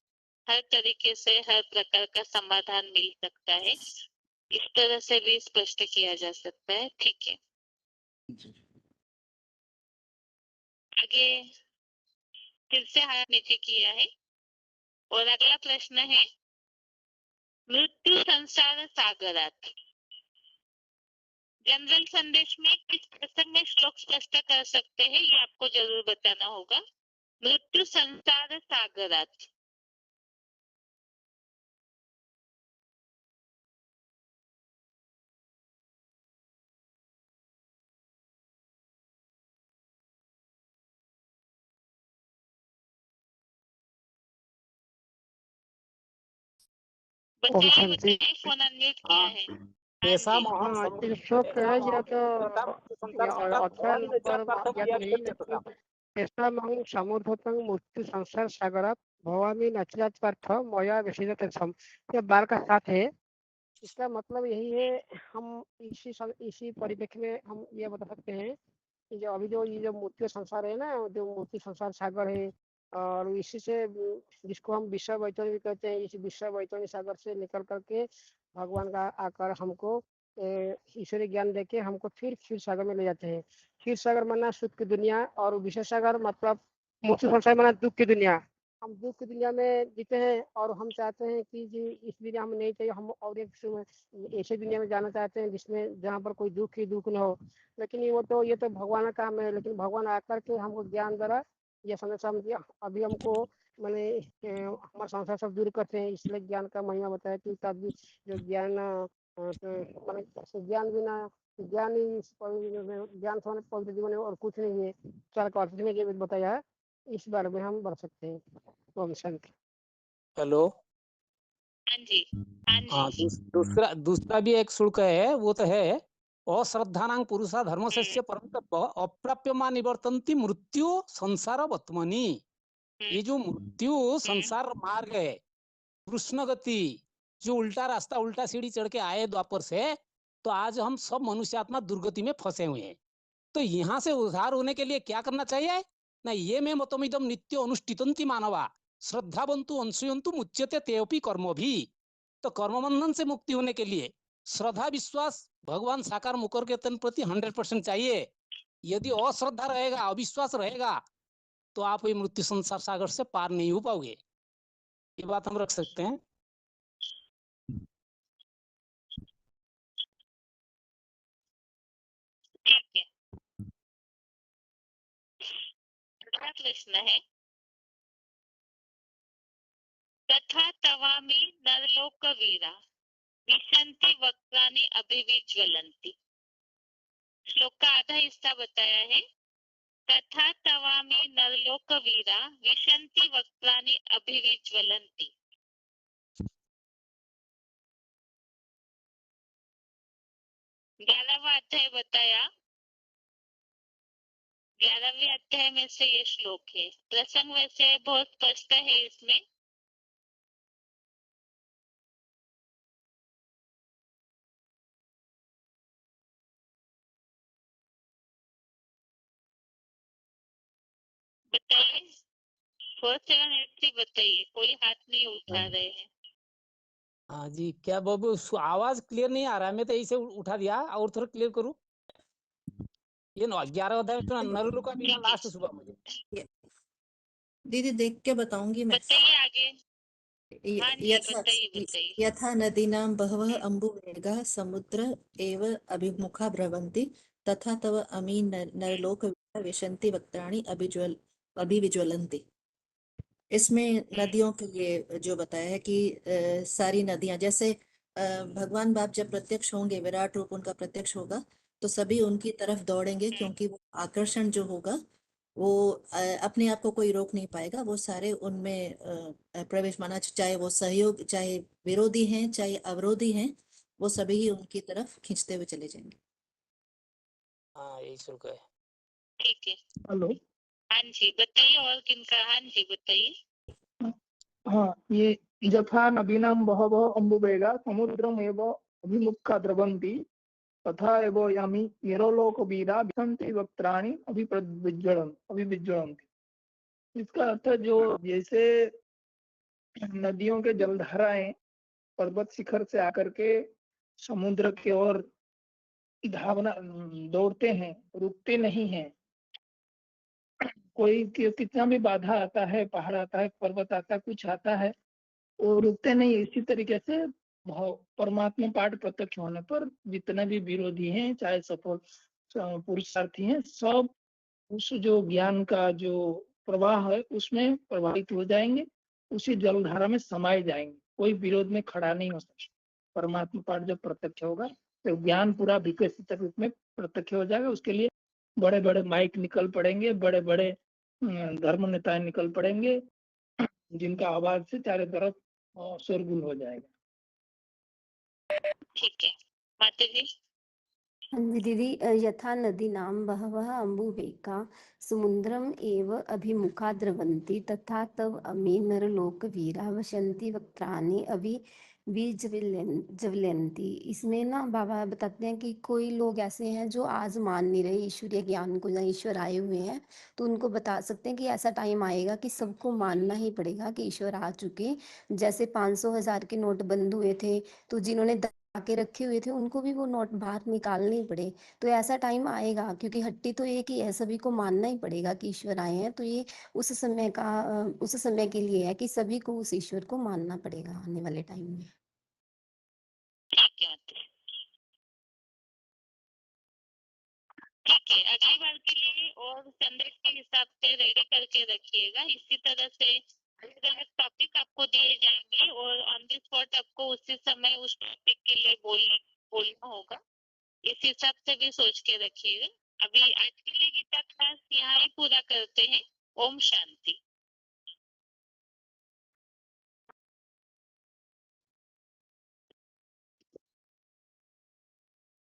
हर तरीके से हर प्रकार का समाधान मिल सकता है। इस तरह से भी स्पष्ट किया जा सकता है। ठीक है, आगे फिर से हाथ नीचे किया है और अगला प्रश्न है, मृत्यु संसार सागरात। जनरल संदेश में किस प्रसंग में श्लोक स्पष्ट कर सकते हैं, ये आपको जरूर बताना होगा। मृत्यु संसार सागरात। ओम बताइए शांति। बताइए, फोन अनम्यूट किया है। ऐसा हाँ जी, महान हाँ, समुद्र, इसको कहा ऐसा गया महान तो संसार सागर अच्छा भवानी नचरात्मर्थम नंबर याद नहीं, यज्ञ लेकिन ऐसा महंग समुद्रतंग मृत्यु संसार सागरात भवामी नचरात्मर्थ मया विषयते सम, ये बार का साथ है। इसका मतलब यही है, हम इसी परिप्रेक्ष्य में हम ये बता सकते हैं कि जो अभी जो ये जो मृत्यु संसार है ना, जो मृत्यु संसार सागर है, और इसी से जिसको हम विश्व वैतरणी भी कहते हैं, इस विश्व वैतरणी सागर से निकल करके भगवान का आकर हमको ईश्वरीय ज्ञान देके हमको फिर क्षीर सागर में ले जाते हैं। क्षीर सागर माना सुख की दुनिया, और विशेष सागर मतलब मृत्यु संसार माना दुख की दुनिया। हम दुख की दुनिया में जीते हैं और हम चाहते हैं कि जी इस दुनिया में नहीं चाहिए, हम और एक ऐसी दुनिया में जाना चाहते हैं जिसमें जहाँ पर कोई दुख ही दुख न हो। लेकिन ये तो भगवान का काम है, लेकिन भगवान आकर के हमको ज्ञान द्वारा ये संदेश हम दिया, अभी हमको मैंने हमारा संसार सब दूर करते हैं, इसलिए ज्ञान का महिमा बताया कि तब जो ज्ञान ज्ञान बिना ज्ञान ही ज्ञान से पवित्र जीवन है और कुछ नहीं है। चार का अर्थ में जो बताया है, इस बारे में हम बढ़ सकते हैं। ओम शांति। हेलो। हाँ जी, हाँ हाँ, जी। दूसरा दूसरा भी एक शुल्क है, वो तो है अश्रद्धानां पुरुषा धर्मस्य परंतप अप्राप्यमा निवर्तन्ति मृत्यु संसार वर्तमनि। ये जो मृत्यु संसार मार्ग है, कृष्ण गति, जो उल्टा रास्ता उल्टा सीढ़ी चढ़ के आए द्वापर से, तो आज हम सब मनुष्यात्मा दुर्गति में फंसे हुए हैं। तो यहाँ से उद्धार होने के लिए क्या करना चाहिए ना, ये में मतमिदम नित्य अनुष्ठितंति मानवा श्रद्धावन्तु अंशुयन्तु मुच्यते तेऽपि कर्म भी। तो कर्म बंधन से मुक्ति होने के लिए श्रद्धा विश्वास भगवान साकार मुकर के तन प्रति 100% चाहिए। यदि अश्रद्धा रहेगा, अविश्वास रहेगा, तो आप ये मृत्यु संसार सागर से पार नहीं हो पाओगे। ये बात हम रख सकते हैं। ठीक है, अगला प्रश्न है, तथा तवामि नरलोक वीरा विशन्ति वक्त्राणि अभिविज्वलन्ति। श्लोक का आधा हिस्सा बताया है, तथा तवामि नरलोक वीरा विशन्ति वक्त्राणि अभिविज्वलन्ति। 11वां अध्याय बताया, 11वें अध्याय में से ये श्लोक है। प्रसंग वैसे बहुत स्पष्ट है इसमें। बताइए, 4783 बताइए, कोई हाथ नहीं उठा रहे हैं। हाँ जी, क्या बाबू आवाज क्लियर नहीं आ रहा है, मैं तो ऐसे उठा दिया, और थोड़ा क्लियर करूँ। ये 11 अध्याय तो नरलोक का बिना लास्ट सुबह मुझे दीदी देख के बताऊंगी मैं। बताइए आगे। हाँ जी, बताइए बताइए। यथा नदीनां बहवः अम्बुवेगाः समुद्र एव अभिमुखा भ्रमन्ति तथा तव अमी नरलोक विशन्ति वक्त्राणि अभिविज्वलन्ति। इसमें नदियों के लिए जो बताया है कि सारी नदियां जैसे भगवान बाप जब प्रत्यक्ष होंगे, विराट रूप उनका प्रत्यक्ष होगा, तो सभी उनकी तरफ दौड़ेंगे, क्योंकि वो आकर्षण जो होगा वो अपने आप को कोई रोक नहीं पाएगा। वो सारे उनमें प्रवेश माना, चाहे वो सहयोग, चाहे विरोधी हैं, चाहे अवरोधी हैं, वो सभी ही उनकी तरफ खींचते हुए चले जाएंगे। हाँ, यही शुल्क है। ठीक है। हेलो। हाँ जी बताइए, और किनका? हाँ जी बताइए। हाँ, ये यथा नदीनां बहवः अम्बुवेगा समुद्रमेव अभिमुखा द्रवन्ति तथा एव यामी निरलोकवीरा विशन्ति वक्त्राणि अभिविज्वलन्ति। इसका अर्थ है, जो जैसे नदियों के जलधाराएं पर्वत शिखर से आकर के समुद्र की ओर धावना दौड़ते हैं, रुकते नहीं हैं। कोई कितना भी बाधा आता है, पहाड़ आता है, पर्वत आता है, कुछ आता है, वो रुकते नहीं। इसी तरीके से परमात्मा पाठ प्रत्यक्ष होने पर जितने भी विरोधी हैं, चाहे सफल पुरुषार्थी हैं, सब उस जो ज्ञान का जो प्रवाह है उसमें प्रभावित हो जाएंगे, उसी जलधारा में समाये जाएंगे। कोई विरोध में खड़ा नहीं हो सकता। परमात्मा पाठ जब प्रत्यक्ष होगा तो ज्ञान पूरा विकसित रूप में प्रत्यक्ष हो जाएगा। उसके लिए बड़े बड़े माइक निकल पड़ेंगे, बड़े बड़े धर्म नेता निकल पड़ेंगे, जिनका आवाज से चारों तरफ शोरगुल हो जाएगा। ठीक है माता जी। हाँ जी दीदी, यथा नदीनां बहवः अम्बुवेगा समुद्रम एव अभिमुखा द्रवन्ति तथा तव अमी नरलोकवीरा वसन्ति वक्त्राणि ज्वलन्ति। इसमें ना बाबा बताते हैं कि कोई लोग ऐसे हैं जो आज मान नहीं रहे ईश्वरीय ज्ञान को, या ईश्वर आए हुए हैं, तो उनको बता सकते हैं कि ऐसा टाइम आएगा कि सबको मानना ही पड़ेगा कि ईश्वर आ चुके। जैसे 500 1000 के नोट बंद हुए थे, तो जिन्होंने के रखे हुए थे उनको भी वो नोट बाहर निकालने ही पड़े। तो ऐसा टाइम आएगा, क्योंकि हट्टी तो एक ही है, सभी को मानना ही पड़ेगा कि ईश्वर आए हैं। तो ये उस समय के लिए है कि सभी को उस ईश्वर को मानना पड़ेगा आने वाले टाइम में। ठीक है ठीक है, अगली बार के लिए और संदेश के हिसाब से रेडी करके रखिएगा। इसी तरह से अलग अलग टॉपिक आपको दिए जाएंगे और ऑन द स्पॉट आपको उसी समय उस टॉपिक के लिए बोलना होगा। इस हिसाब से भी सोच के रखिएगा। अभी आज के लिए गीता क्लास यहाँ ही पूरा करते हैं। ओम शांति।